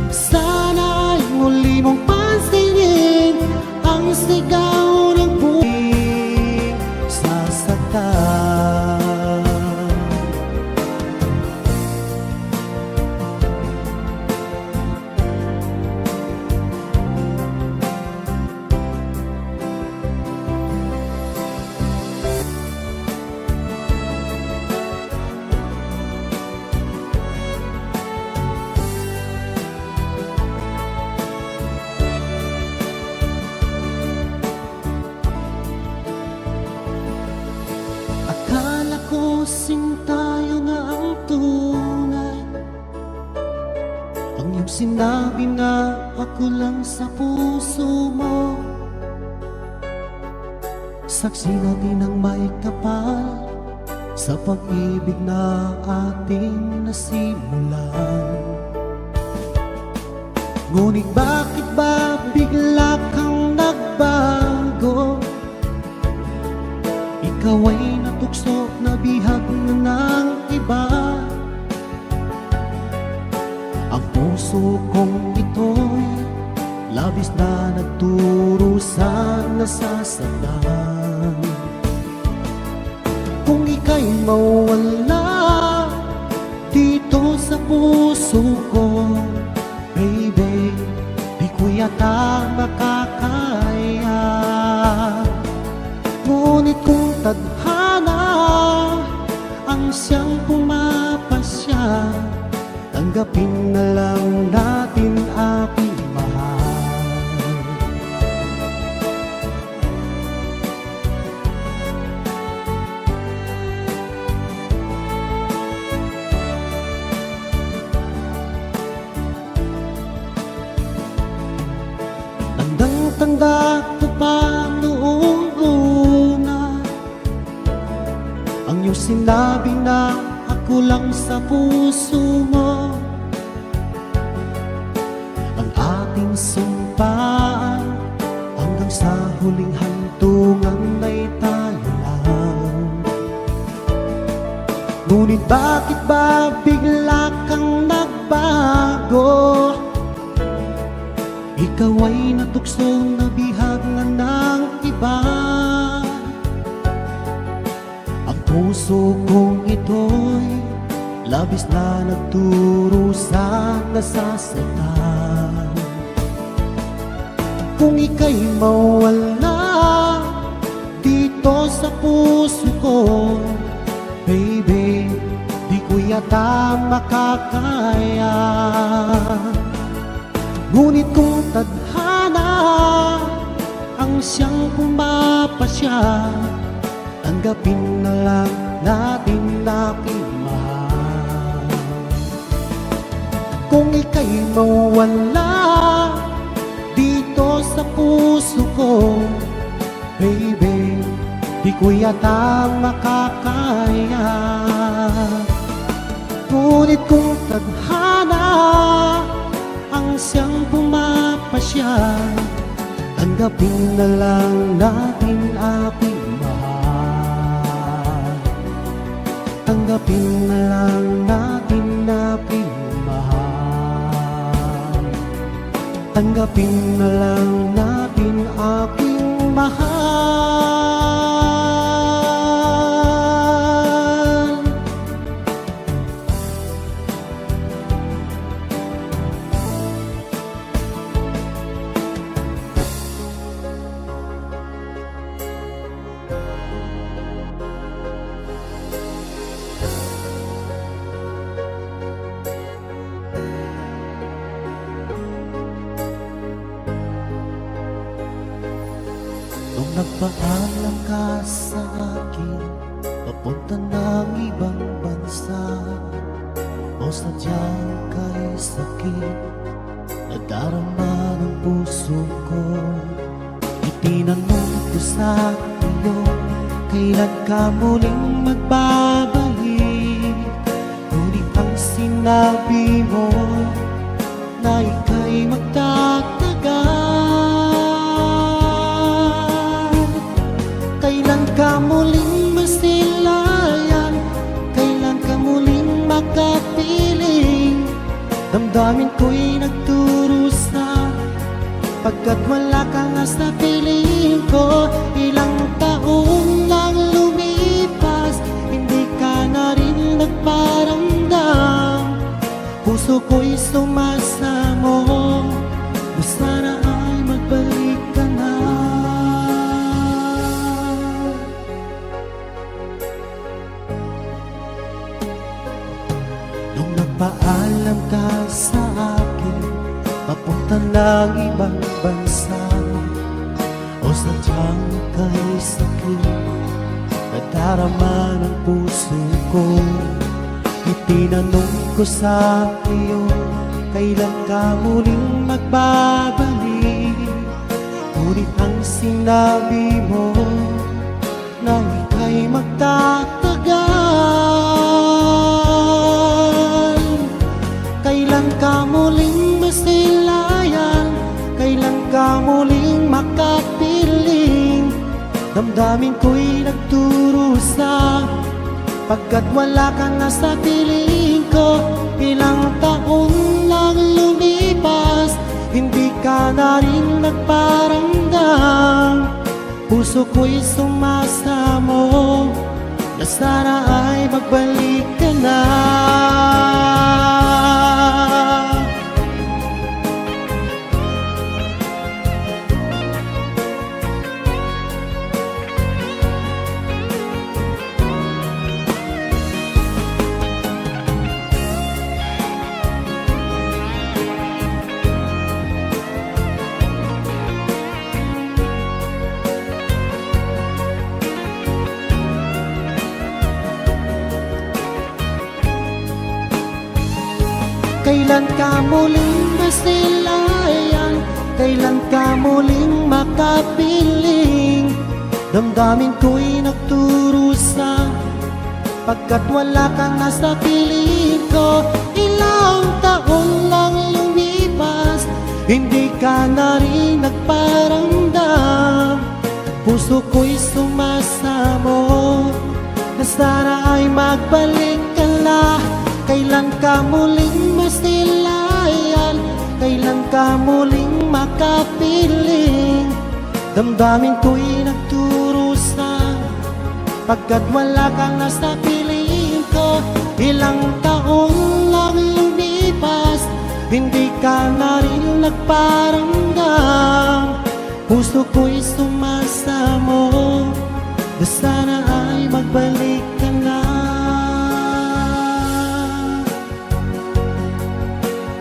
Sana ay muli mong pansinin ang sigaw ng buhay sasaktan. lasing tayo na ang tunay. Ang iyong sinabi na ako lang sa puso mo, saksi natin ang may kapal sa pag-ibig na ating nasimulan. Ngunit bakit ba bigla kang nagbago? Ikaw ay natukso na bihag na ng iba. Ang puso kong ito'y labis na nagturusan, nasasaktan. Kung ika'y mawala dito sa puso ko, baby, di ko yata makakaya. Ngunit kung tadhana ang siyang pumapasya, tanggapin na lang natin aking mahal. Tandang-tanda ko pa noong una ang iyong sinabi na ako lang sa puso mo. Ang ating sumpaan hanggang sa huling hantungan ay tayo lang. Ngunit bakit ba bigla kang nagbago? Ikaw ay natukso na bihag na ng iba. Ang puso kong ito'y labis na nagturusan, nasasaktan. Kung ika'y mawala dito sa puso ko, baby, di ko yata makakaya. Ngunit kung tadhana ang siyang pumapasya, tanggapin na lang natin aking mahal. Kung ika'y mawala dito sa puso ko, baby, di ko yata makakaya. Ngunit kung tadhana ang siyang pumapasya, tanggapin na lang natin aking mahal. Tanggapin na lang natin aking mahal. Tanggapin na lang natin aking mahal. Nung nagpaalam ka sa akin, papunta ng ibang bansa, o sadyang kay sakit nadarama ng puso ko. Itinanong ko sa iyo, kailan ka muling magbabalik? Ngunit ang sinabi mo na ika'y magtatagal. Kailan ka muling masilayan? Kailan ka muling makapiling? Damdamin ko'y nagturusa, pagkat wala ka nga sa piling ko. Ilang taon nang lumipas, hindi ka na rin nagparamdam. Puso ko'y sumasamo, na sana ay magbalik ka na. Nung nagpaalam ka sa akin, papunta ng ibang bansa, o sadyang kay sakit nadarama ng puso ko. Itinanong ko sa iyo, kailan ka muling magbabalik? Ngunit ang sinabi mo na ika'y magtatagal. Kailan ka muling masilayan? Kailan ka muling makapiling? Damdamin ko'y nagdurusa, pagkat wala ka na sa piling ko. Ilang taon lang lumipas, hindi ka na rin nagparamdam. Puso ko'y sumasamo na sana ay magbalik ka na. Kailan ka muling masilayan? Kailan ka muling makapiling? Damdamin ko'y nagturusa, pagkat wala ka na sa piling ko. Ilang taon lang lumipas, hindi ka na rin nagparamdam. Puso ko'y sumasamo na sana ay magbalik ka na. Kailan ka muling masilayan? Kailan ka muling makapiling? Damdamin ko'y nagturusa, pagkat wala ka na sa piling ko. Ilang taon lang lumipas, hindi ka na rin nagparamdam. Puso ko'y sumasamo na sana ay magbalik ka na.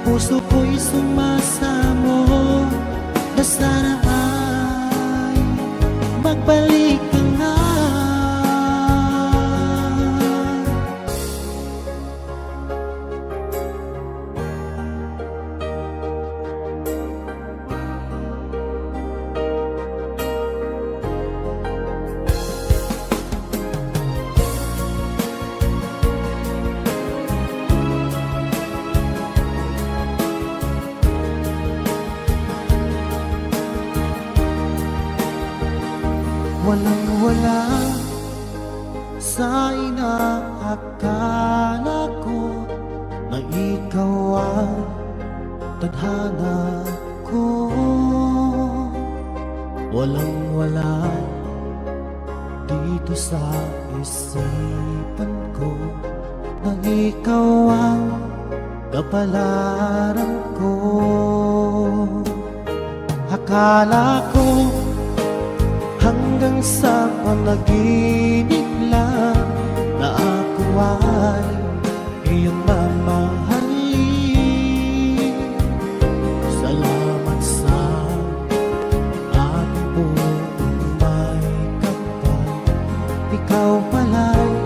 Puso ko'y sumasamo na sana ay magbalik ka na. Walang-wala sa inaakala ko na ikaw ang tadhana ko. Walang-wala dito sa isipan ko na ikaw ang kapalaran ko. Akala ko hanggang sa panaginip lang na ako ay iyong mamahalin. Salamat sa ating buhay kapag ikaw pala'y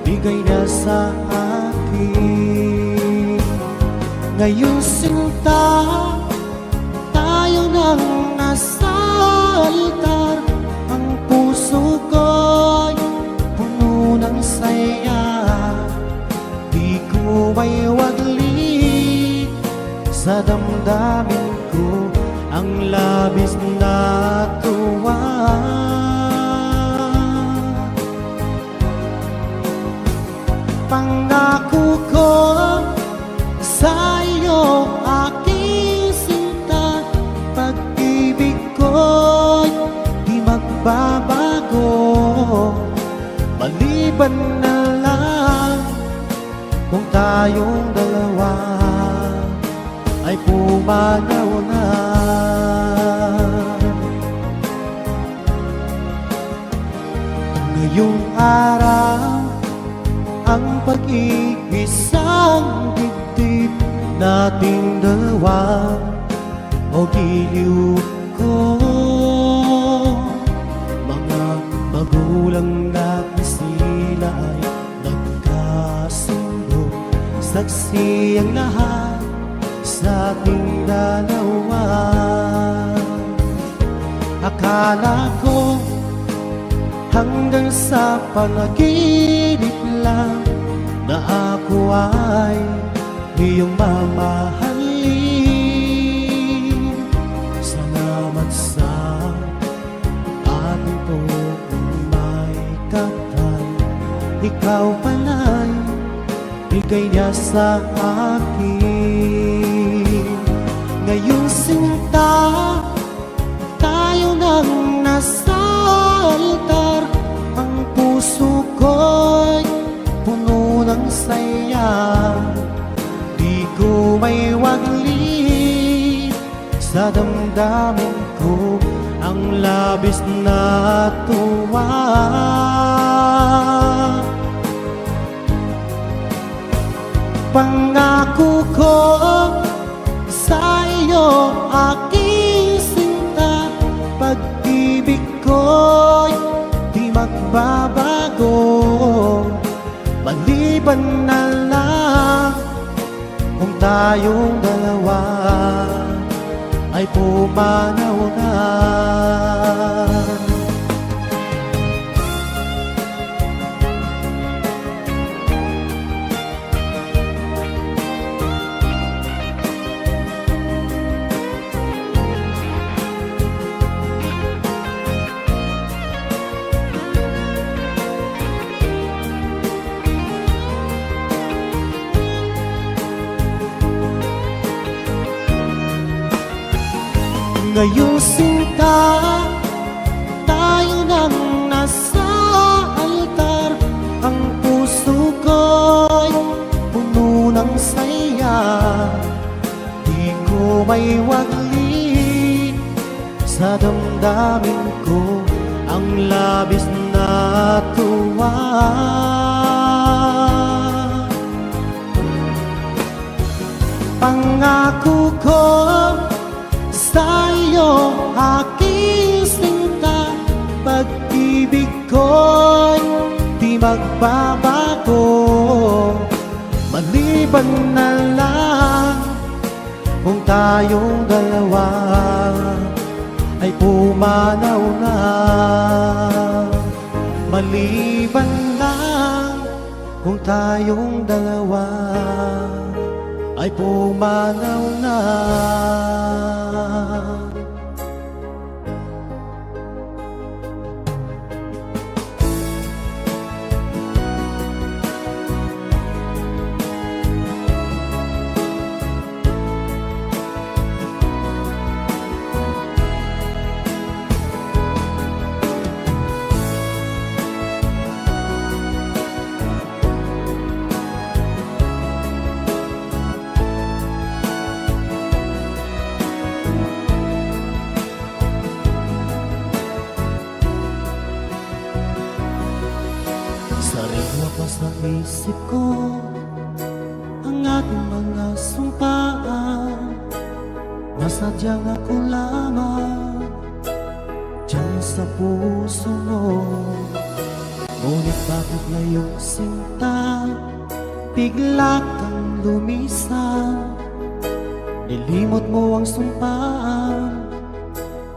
bigay na sa akin. Ngayong sinta tayo nang nasa altar, ang puso ko'y puno ng saya. Di ko may waglit sa damdamin ko ang labis na tuwa. Pangako ko sa iyo, aking sinta, pag-ibig ko'y di magbabago. Maliban na lang kung tayong dalawa ay pumanaw na. Ngayong araw ang pag-iisang dibdib nating dalawa o giliw ko. Mga magulang natin sila ay nagkasundo. Saksi ang lahat sa ating dalawa. Akala ko hanggang sa panaginip lang na ako ay iyong mamahalin. Salamat sa ating may kapal. Ikaw pala'y bigay niya sa akin. Ngayon sinta, tayo nang nasa altar. Ang puso ko'y puno ng saya. Di ko may waglit sa damdamin ko ang labis na tuwa. Pangako ko sa iyo, aking sinta, pag-ibig ko'y di magbabago. Maliban na lang kung tayong dalawa ay pumanaw na. Ngayon sinta, tayo nang nasa altar. Ang puso ko'y puno ng saya. Di ko may waglit sa damdamin ko ang labis na tuwa. Pangako ko sa iyo, aking sinta, pag-ibig ko'y di magbabago. Maliban na lang kung tayong dalawa ay pumanaw na. Maliban lang kung tayong dalawa ay pumanaw na. Sariwa pa sa isip ko ang ating mga sumpaan. Nasadyang ako lamang diyan sa puso mo. Ngunit bakit ngayong sinta bigla kang lumisan? Nilimot mo ang sumpaan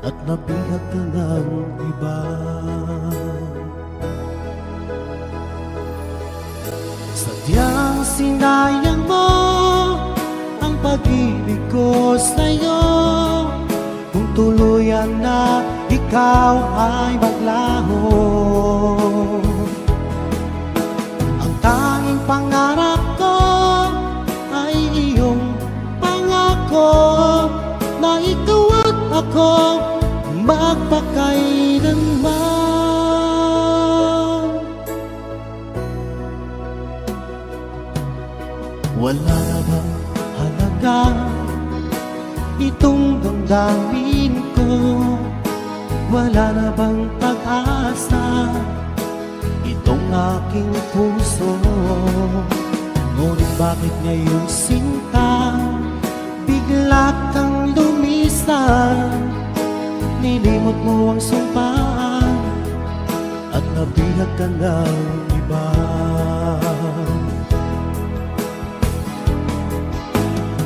at nabihag ka ng iba. Sadyang sinayang mo ang pag-ibig ko sa'yo. Kung tuluyan na ikaw ay maglaho, ang tanging pangarap ko ay iyong pangako na ikaw at ako magpakailanman. Wala na bang halaga itong damdamin ko? Wala na bang pag-asa itong aking puso? Ngunit bakit ngayon sinta bigla kang lumisan? Nilimot mo ang sumpaan at nakabihag ka ng iba.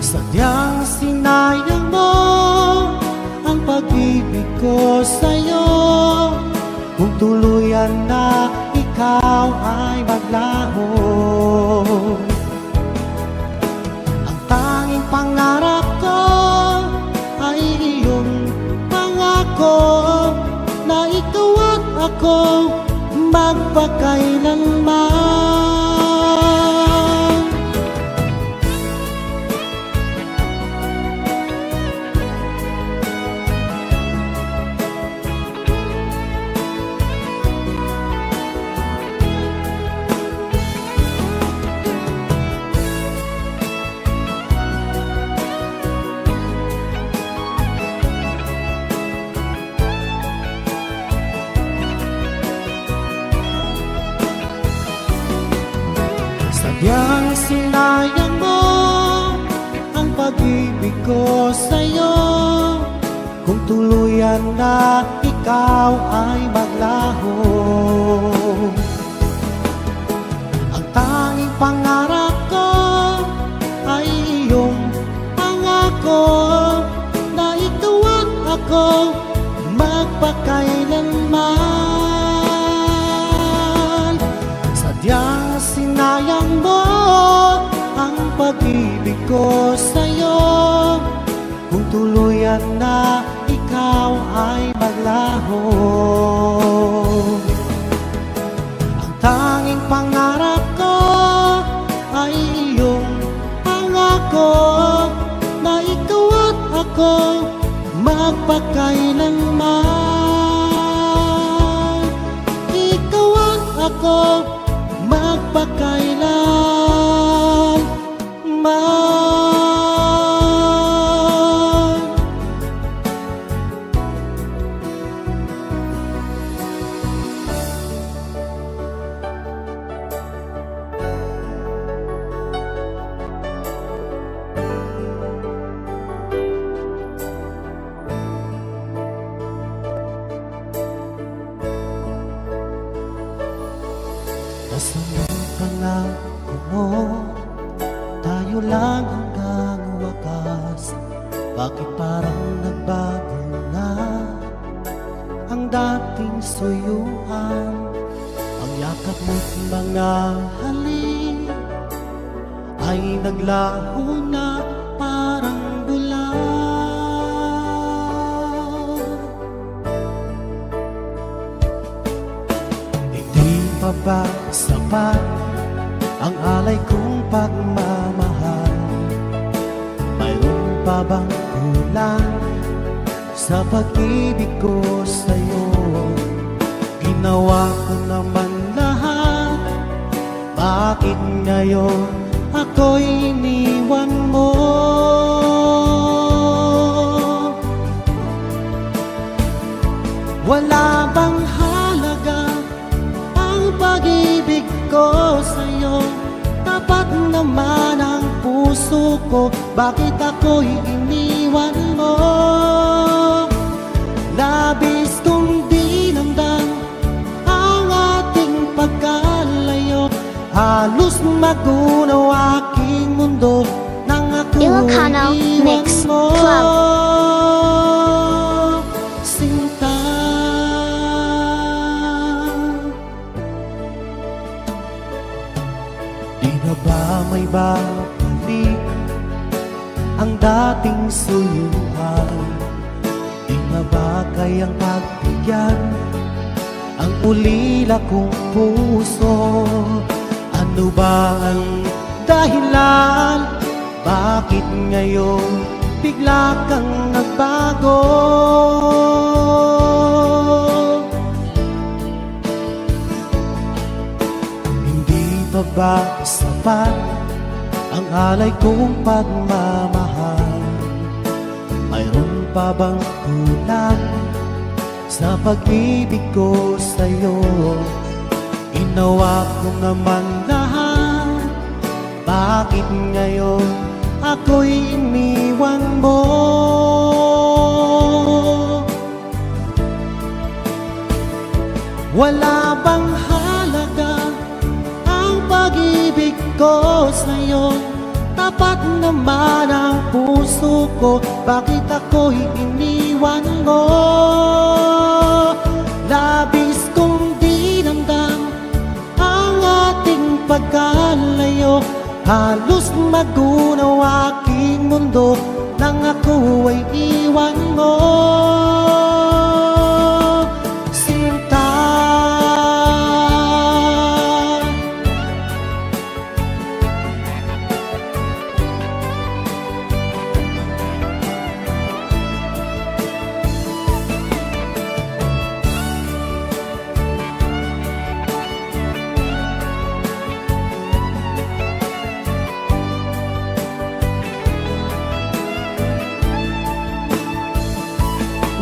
Sadyang sinayang mo ang pag-ibig ko sa'yo. Kung tuluyan na ikaw ay maglaho, ang tanging pangarap ko ay iyong pangako na ikaw at ako magpakailanman. Sadyang sinayang mo ang pag-ibig ko sa'yo. Kung tuluyan na ikaw ay maglaho, ang tanging pangarap ko ay iyong pangako na ikaw at ako magpakailanman. Sadyang sinayang mo ang pag-ibig ko sa'yo. Kung tuluyan na ikaw ay maglaho, ang tanging pangarap ko ay iyong pangako na ikaw at ako magpakailanman. Ikaw at ako magpakailanman. Nasaan ka nga mo? Tayo lang hanggang wakas. Bakit parang nagbago na ang dating suyuan? Ang yakap mo't mga halik ay naglaho na parang bulan. Hindi pa ba sapat ang alay kong pagmamahal? Mayroon pa bang kulang sa pag-ibig ko sa'yo? Ginawa ko naman lahat, bakit ngayon ako'y iniwan mo? Wala bang halaga ang pag-ibig ko sa'yo? Tapat naman ang puso ko, bakit ako'y iniwan mo? Labis kong dinamdam ang ating pagkalayo. Halos magunaw aking mundo nang ako'y Ilocano iniwan Mix mo. Club. Sinta, di na ba may babalik ang dating suyuan? Di na ba kayang pagbigyan ang ulila kong puso? Ano ba ang dahilan? Bakit ngayon bigla kang nagbago? Hindi pa ba sapat ang alay kong pagmamahal? Mayroon pa bang kulang sa pag-ibig ko sa'yo? Ginawa ko naman lahat, bakit ngayon ako'y iniwan mo? Wala bang ko sa'yo, tapat naman ang puso ko. Bakit ako'y iniwan mo? Labis kong dinamdam ang ating pagkalayo. Halos magunaw aking mundo nang ako ay iwan mo. Sinta,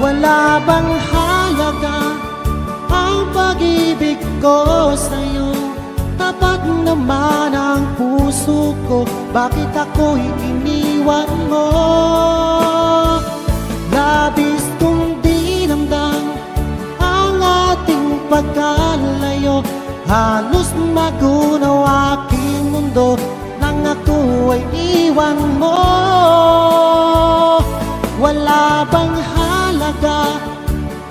wala bang halaga ang pag-ibig ko sa'yo? Tapat naman ang puso ko. Bakit ako'y iniwan mo? Labis kong dinamdam ang ating pagkalayo. Halos magunaw aking mundo nang ako ay iwan mo. Wala bang halaga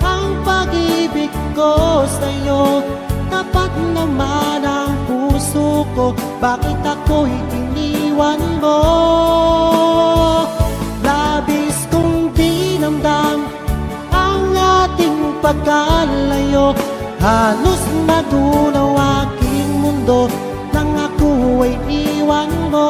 ang pag-ibig ko sa'yo? Tapat naman ang puso ko. Bakit ako'y iniwan mo? Labis kong dinamdam ang ating pagkalayo. Halos magunaw aking mundo nang ako ay iwan mo.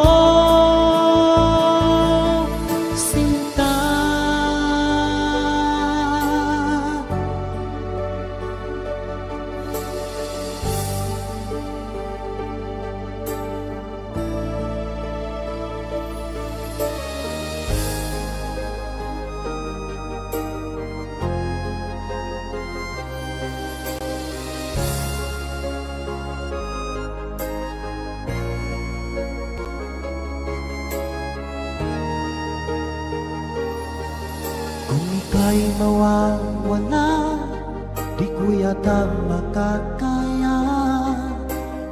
Kung ika'y mawawala, di ko yata makakaya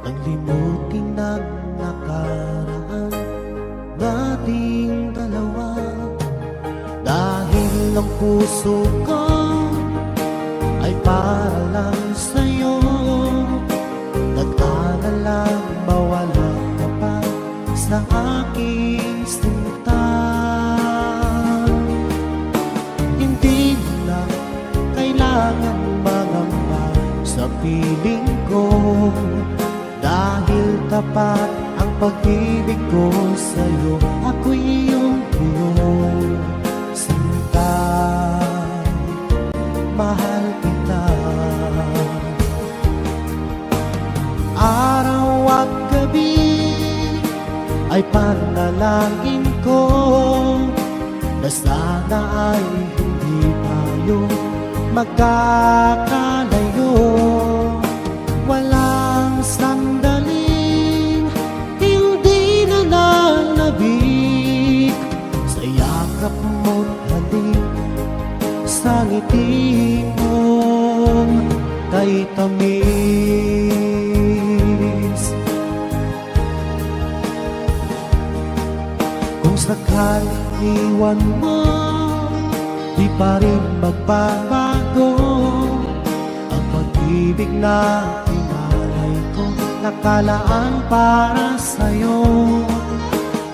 ang limutin ng nakaraan nating dalawa. Dahil ang puso ko ay para lang sa'yo, nag-aalalang mawala ka pa sa aking sinta. Hindi mo na kailangan mangamba sa piling ko, dahil tapat ang pag-ibig ko sa'yo. Ako'y iyong sinta, mahal kita. Araw at gabi ay panalangin ko na sana ay hindi tayo magkakalayo. Walang sandaling hindi na nanabik sa yakap mo't halik, sa ngiti mong kay tamis. Kung sakaling iwan mo, di pa rin magbabago ang pag-ibig na pinalay ko, nakalaan para sa'yo.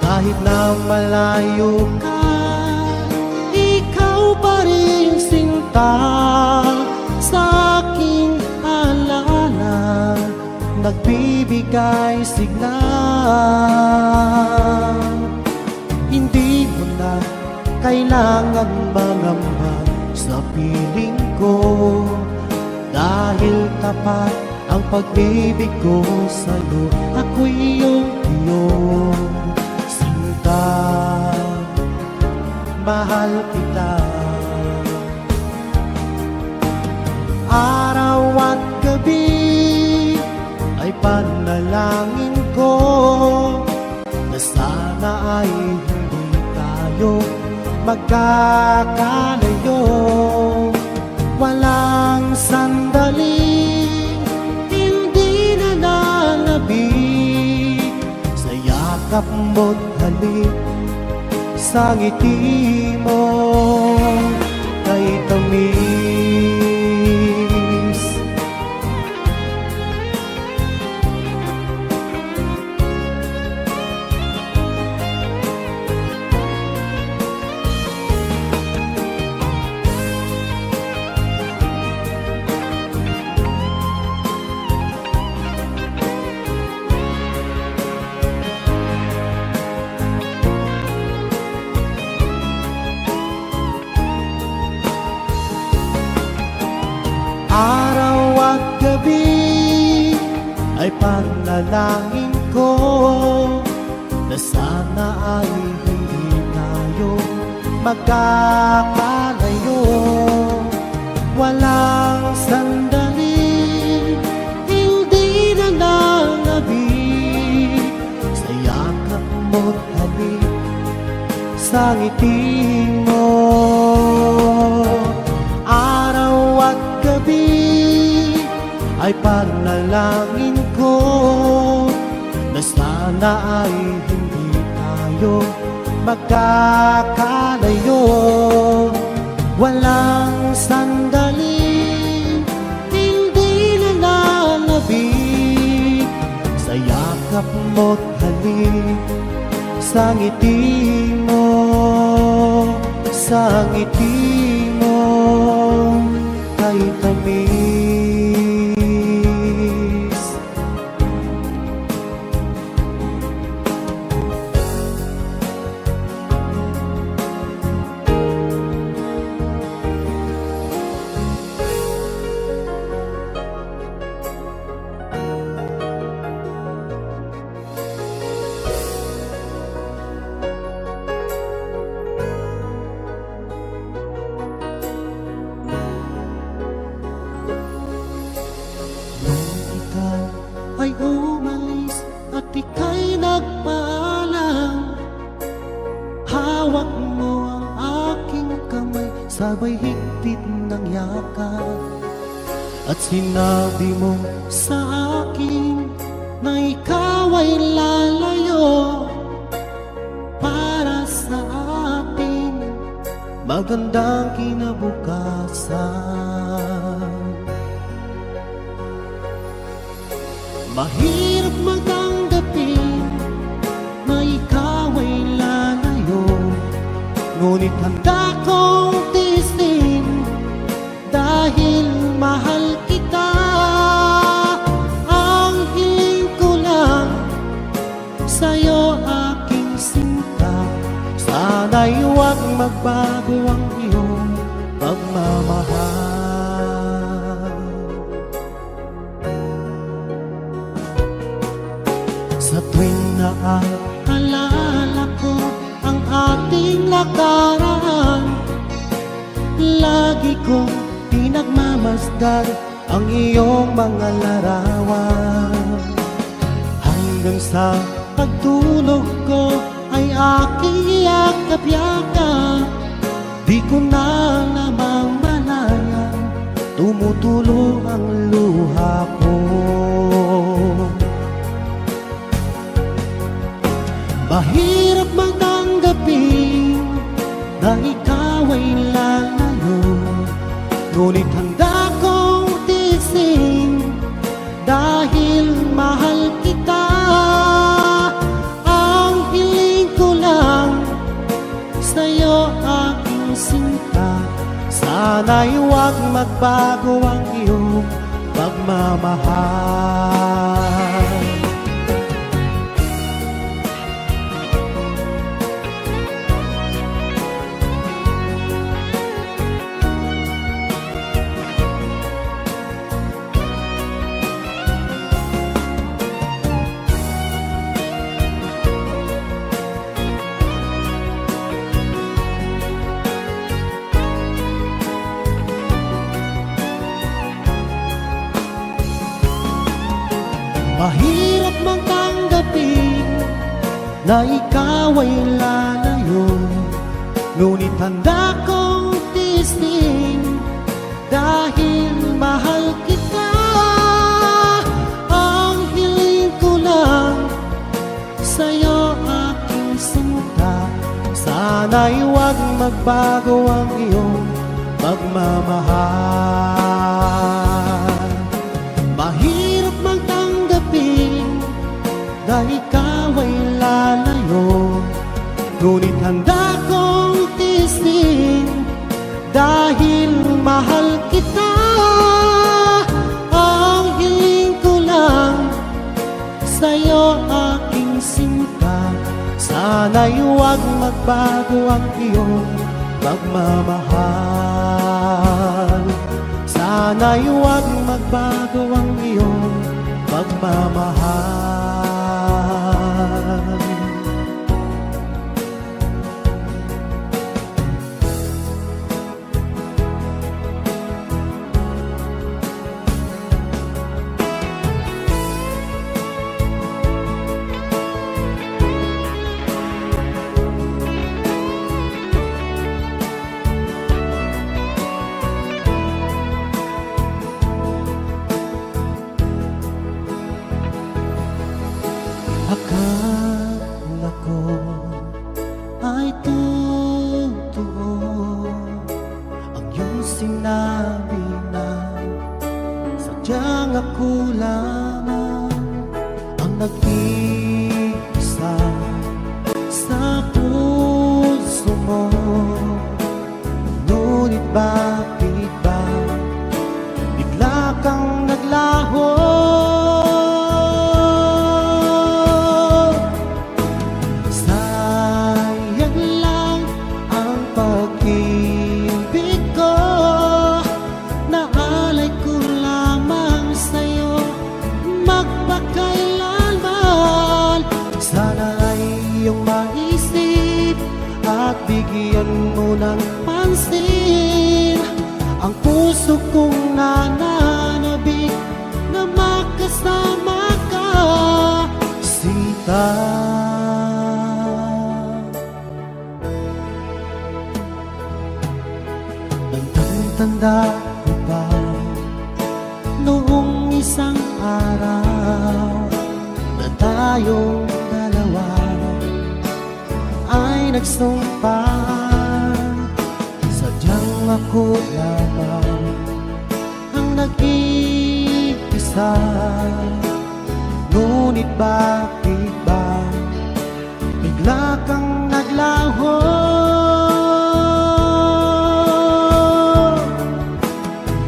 Kahit na malayo ka, ikaw pa rin sinta sa aking alaala, nagbibigay signal. Hindi mo na kailangan mangamba sa piling ko, dahil tapat ang pag-ibig ko sa'yo. Ako'y iyong sinta, mahal kita. Araw at gabi ay panalangin ko na sana ay hindi tayo magkakalayo. Walang sandaling hindi na nanabik sa yakap mo't halik sa ngiti mo kay tamis. Araw at gabi ay panalangin ko na sana ay hindi tayo magkakalayo. Walang sandali, hindi na nangabi sa yakap mo't halik sa ngiti mo. Araw at gabi ay panalangin ko na sana ay hindi tayo magkakalayo. Walang sandali, hindi na lalabig sa yakap mo't halik sa ngiti mo, sa ngiti mo kay tamis. Ay umalis at ika'y nagpaalam. Hawak mo ang aking kamay, sabay higpit ng yakap. At sinabi mo sa akin na ikaw ay lalayo para sa ating magandang kinabukasan. Mahirap magtanggapin na ikaw ay lalayo, ngunit handa kong tiisin dahil mahal kita. Ang hiling ko lang sa'yo aking sinta, sana'y huwag magbago ang iyong pagmamahal. Sa tuwing naaalala ko ang ating nakaraan, lagi kong pinagmamasdan ang iyong mga larawan. Hanggang sa pagtulog ko ay aking yakap-yakap, di ko na namamalayan, tumutulo ang luha ko. Mahirap magtanggapin na ikaw ay lalayo, ngunit handa kong tiisin dahil mahal kita. Ang hiling ko lang sa'yo aking sinta, sana'y huwag magbago ang iyong pagmamahal. Mahirap mang tanggapin na ikaw ay lalayo, ngunit handa kong tiisin dahil mahal kita. Ang hiling ko lang sa'yo Sana'y huwag magbago ang iyong pagmamahal. Mahirap mang tanggapin dahil ikaw ay lalayo, ngunit handa kong tiisin dahil mahal kita. Ang hiling ko lang sa'yo aking sinta, sana'y huwag magbago ang iyong pagmamahal. Sana'y huwag magbago ang iyong pagmamahal. Akala ko ay totoo ang iyong sinabi na sadyang ako lamang ang nag-iisa sa puso mo. Ngunit bakit ba bigla kang naglaho? Bigyan mo ng pansin ang puso kong nananabik na makasama ka, Sita. Tandang-tanda ko pa noong isang araw na tayong dalawa ay nagsumpan, sadyang ako lamang ang nag-iisa. Ngunit bakit ba bigla kang naglaho?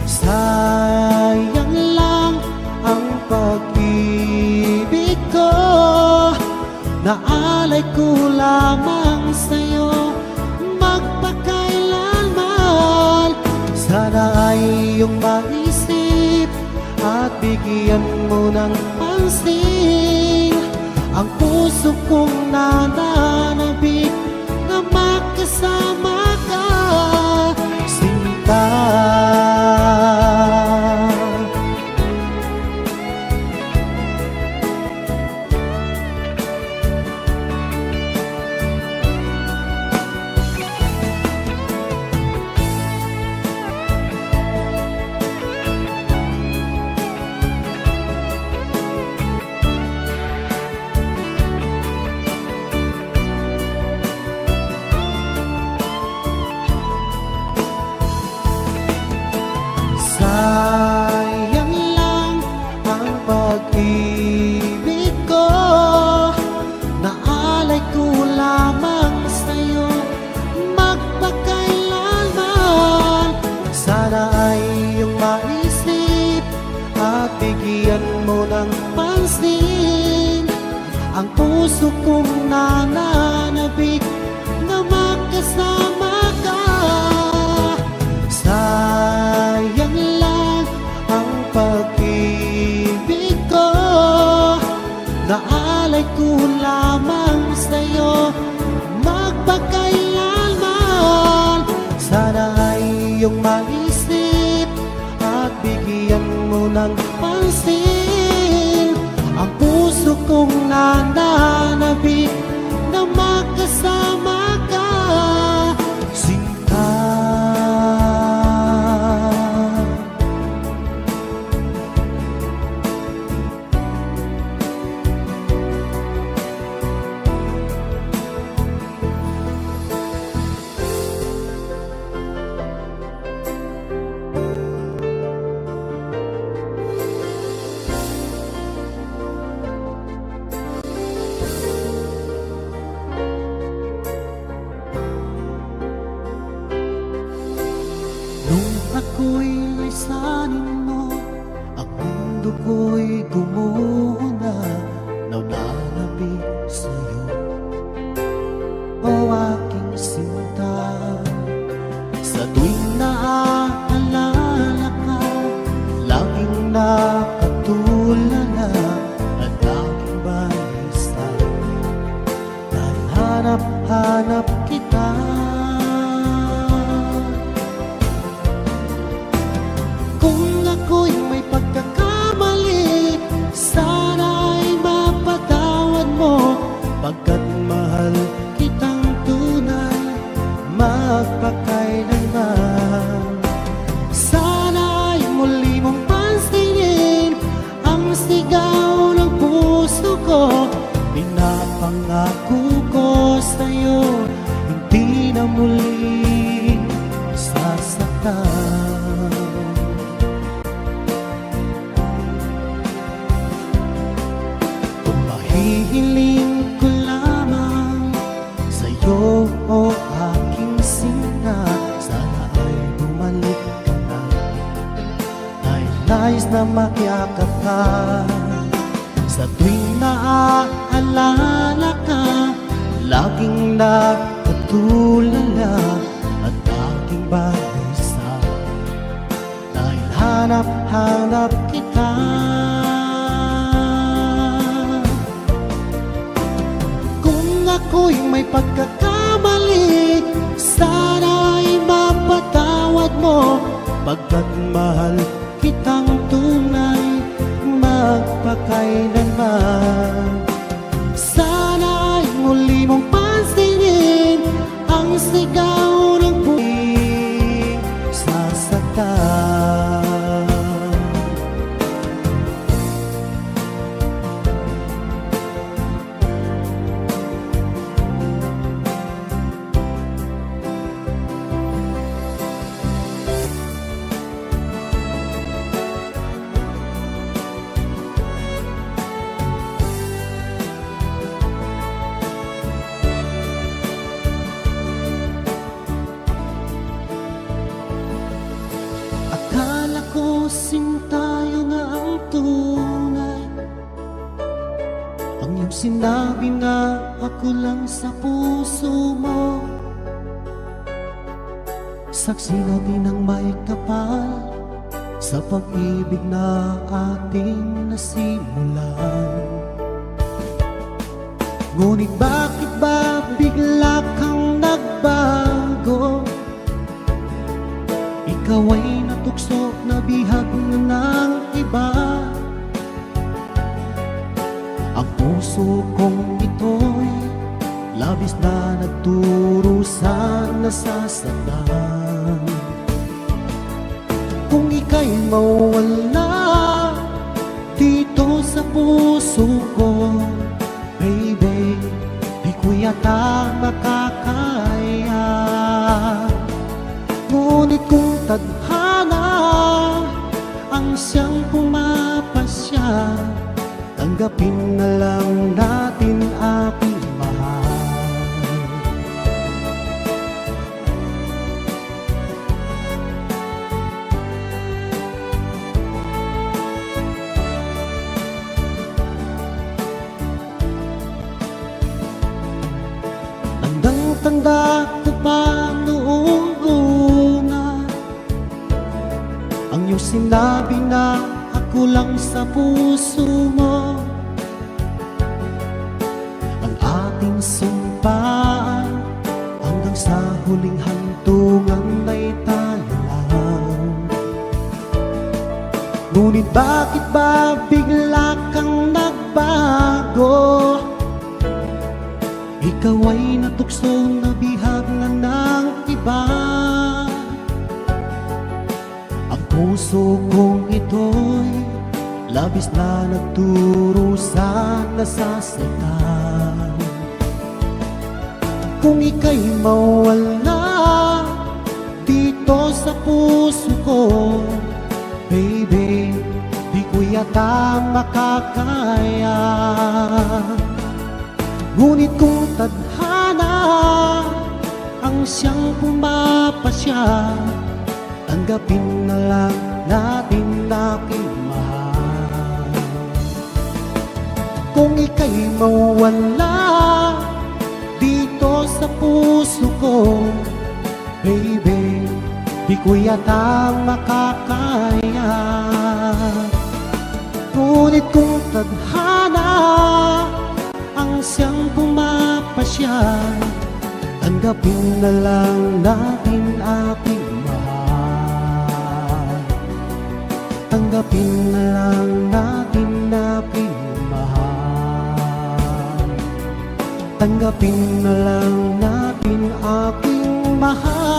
Sayang lang ang pag-ibig ko, naalay ko lamang sa'yo magpakailanman. Sana ay iyong maisip at bigyan mo ng pansin ang puso kong nananabik na makasama ka, Sinta. Sayang lang ang pag-ibig ko, naalay ko lamang sa'yo magpakailanman. Sana ay iyong maisip at bigyan mo ng pansin ang puso kong nananabik na makasama ka. Sayang lang ang pag-ibig ko, naalay ko lamang sa'yo magpakailanman. Sana ay iyong maisip at bigyan mo ng pansin ang puso kong nananabik na makasama ka, Sinta. ako'y gumuna, naunalapit sa'yo, o aking sinta. Sa tuwing naaalala ka, laging nakatulala at aking balisa. Dahil hanap-hanap kita. Kung ako'y may pagkakamali, sana'y mapatawad mo, pagkat mahal kitang tunay, magpakailanman. Sana'y muli mong pansinin ang sigaw ng puso ko. Pinapangako ko sa'yo, hindi na muling sasaktan. Hihiling ko lamang sa'yo, o aking sina, sana ay bumalik ka na. Nais na makyakap ka. Sa tuwing naaalala ka, laging nakatulala at aking balisa. Dahil hanap-hanap kita. Ako'y may pagkakamali, sana'y mapatawad mo, pagkat mahal kitang tunay, magpakailanman. Sana'y muli mong pansinin ang sigaw ng puwing sasaktan. Akala ko tayo nga ang tunay, ang iyong sinabi na ako lang sa puso mo. Saksi natin ang may kapal sa pag-ibig na ating nasimulan. Ngunit bakit ba bigla kang nagbago? Ikaw ay natukso na bihag ng iba. Ang puso kong ito'y labis na nagturusan, nasasaktan. Kung ika'y mawala dito sa puso ko, baby, di ko yata makakaya. Ngunit kung tadhana ang siyang pumapasya, tanggapin na lang natin aking mahal. Tandang-tanda ko pa noong una ang iyong sinabi na ako lang sa puso mo. Ang ating sumpaan hanggang sa huling hantungan ay tayo lang. Ngunit bakit ba bigla kang nagbago? Ikaw ay natukso na bihag na ng iba. Ang puso kong ito'y labis na nagturusan, nasasaktan. Kung ika'y mawala dito sa puso ko, baby, di ko yata makakaya. Ngunit kung tadhana ang siyang pumapasya, tanggapin na lang natin aking mahal. kung ika'y mawala dito sa puso ko. Baby, di ko yata makakaya. Ngunit kung tadhana ang siyang pumapasya, tanggapin na lang natin aking mahal. Tanggapin na lang natin aking mahal. Tanggapin na lang natin aking mahal.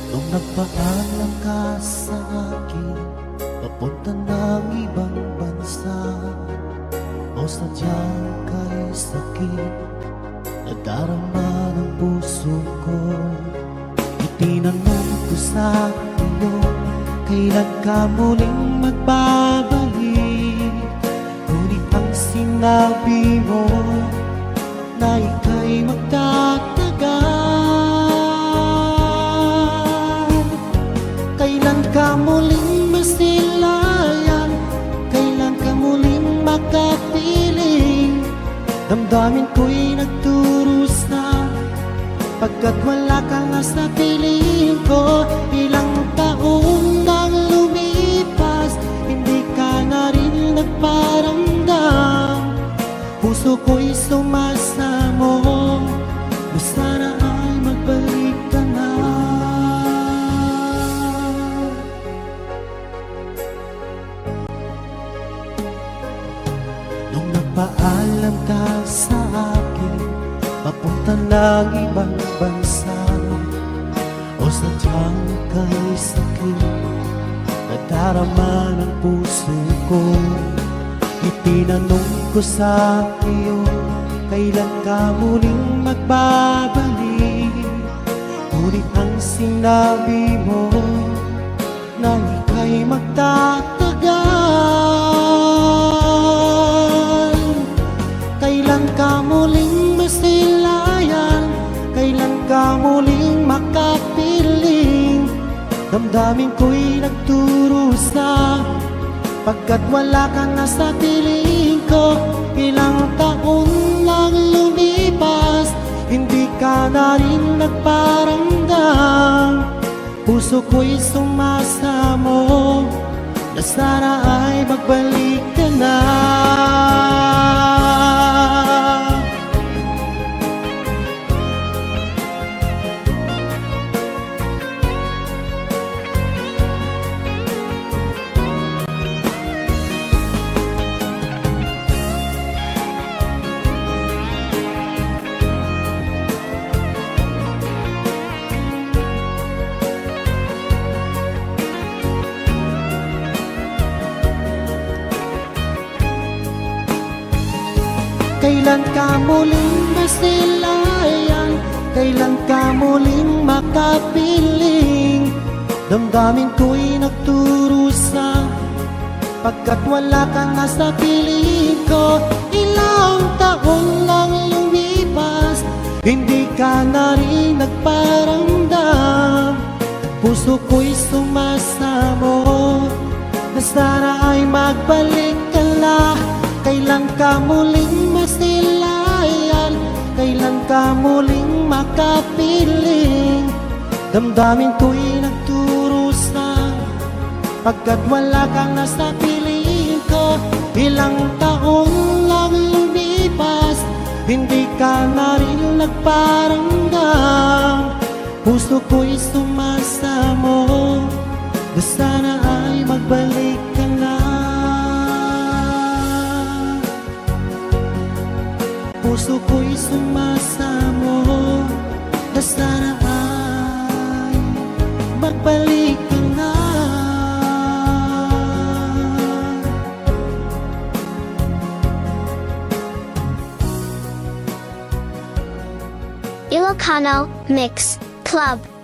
Nung nagpaalam ka sa akin, papunta ng ibang bansa, o sadyang kay sakit, nadarama ng puso ko. Itinanong ko sa iyo, kailan ka muling magbabalik? Ngunit ang sinabi mo, na ika'y magtatagal. Kailan ka muling masilayan? Kailan ka muling makapiling? Damdamin ko'y nagdurusa, pagkat wala ka nga sa piling ko. Ilang taon nang lumipas, hindi ka na rin nagparamdam. Puso ko'y sumasamo, sana ay magbalik ka na. Nung nagpaalam ka sa akin, papunta ng ibang bansa, o sadyang kay sakit, nadarama ng puso ko. Itinanong ko sa iyo, kailan ka muling magbabalik? Ngunit ang sinabi mo, na ika'y magtatagal. Kailan ka muling masilayan? Kailan ka muling makapiling? Damdamin ko'y nagdurusa, pagkat wala ka na sa piling ko. Ilang taon lang lumipas, hindi ka na rin nagparamdam. Puso ko'y sumasamo, na sana ay magbalik ka na. Kailan ka muling masilayan? Kailan ka muling makapiling? Damdamin ko'y nagdurusa, pagkat wala ka na sa piling ko. Ilang taon lang lumipas, hindi ka na rin nagparamdam. Puso ko'y sumasamo, na sana ay magbalik ka na. Kailan ka muling masilayan? Kailan ka muling makapiling? Damdamin ko'y nagdurusa, pagkat wala ka na sa piling ko. Ilang taon lang lumipas, hindi ka na rin nagparamdam. Puso ko'y sumasamo, na sana ay magbalik ka na. Puso ko'y sumasamo, na sana ay magbalik ka na. Kano Mix Club.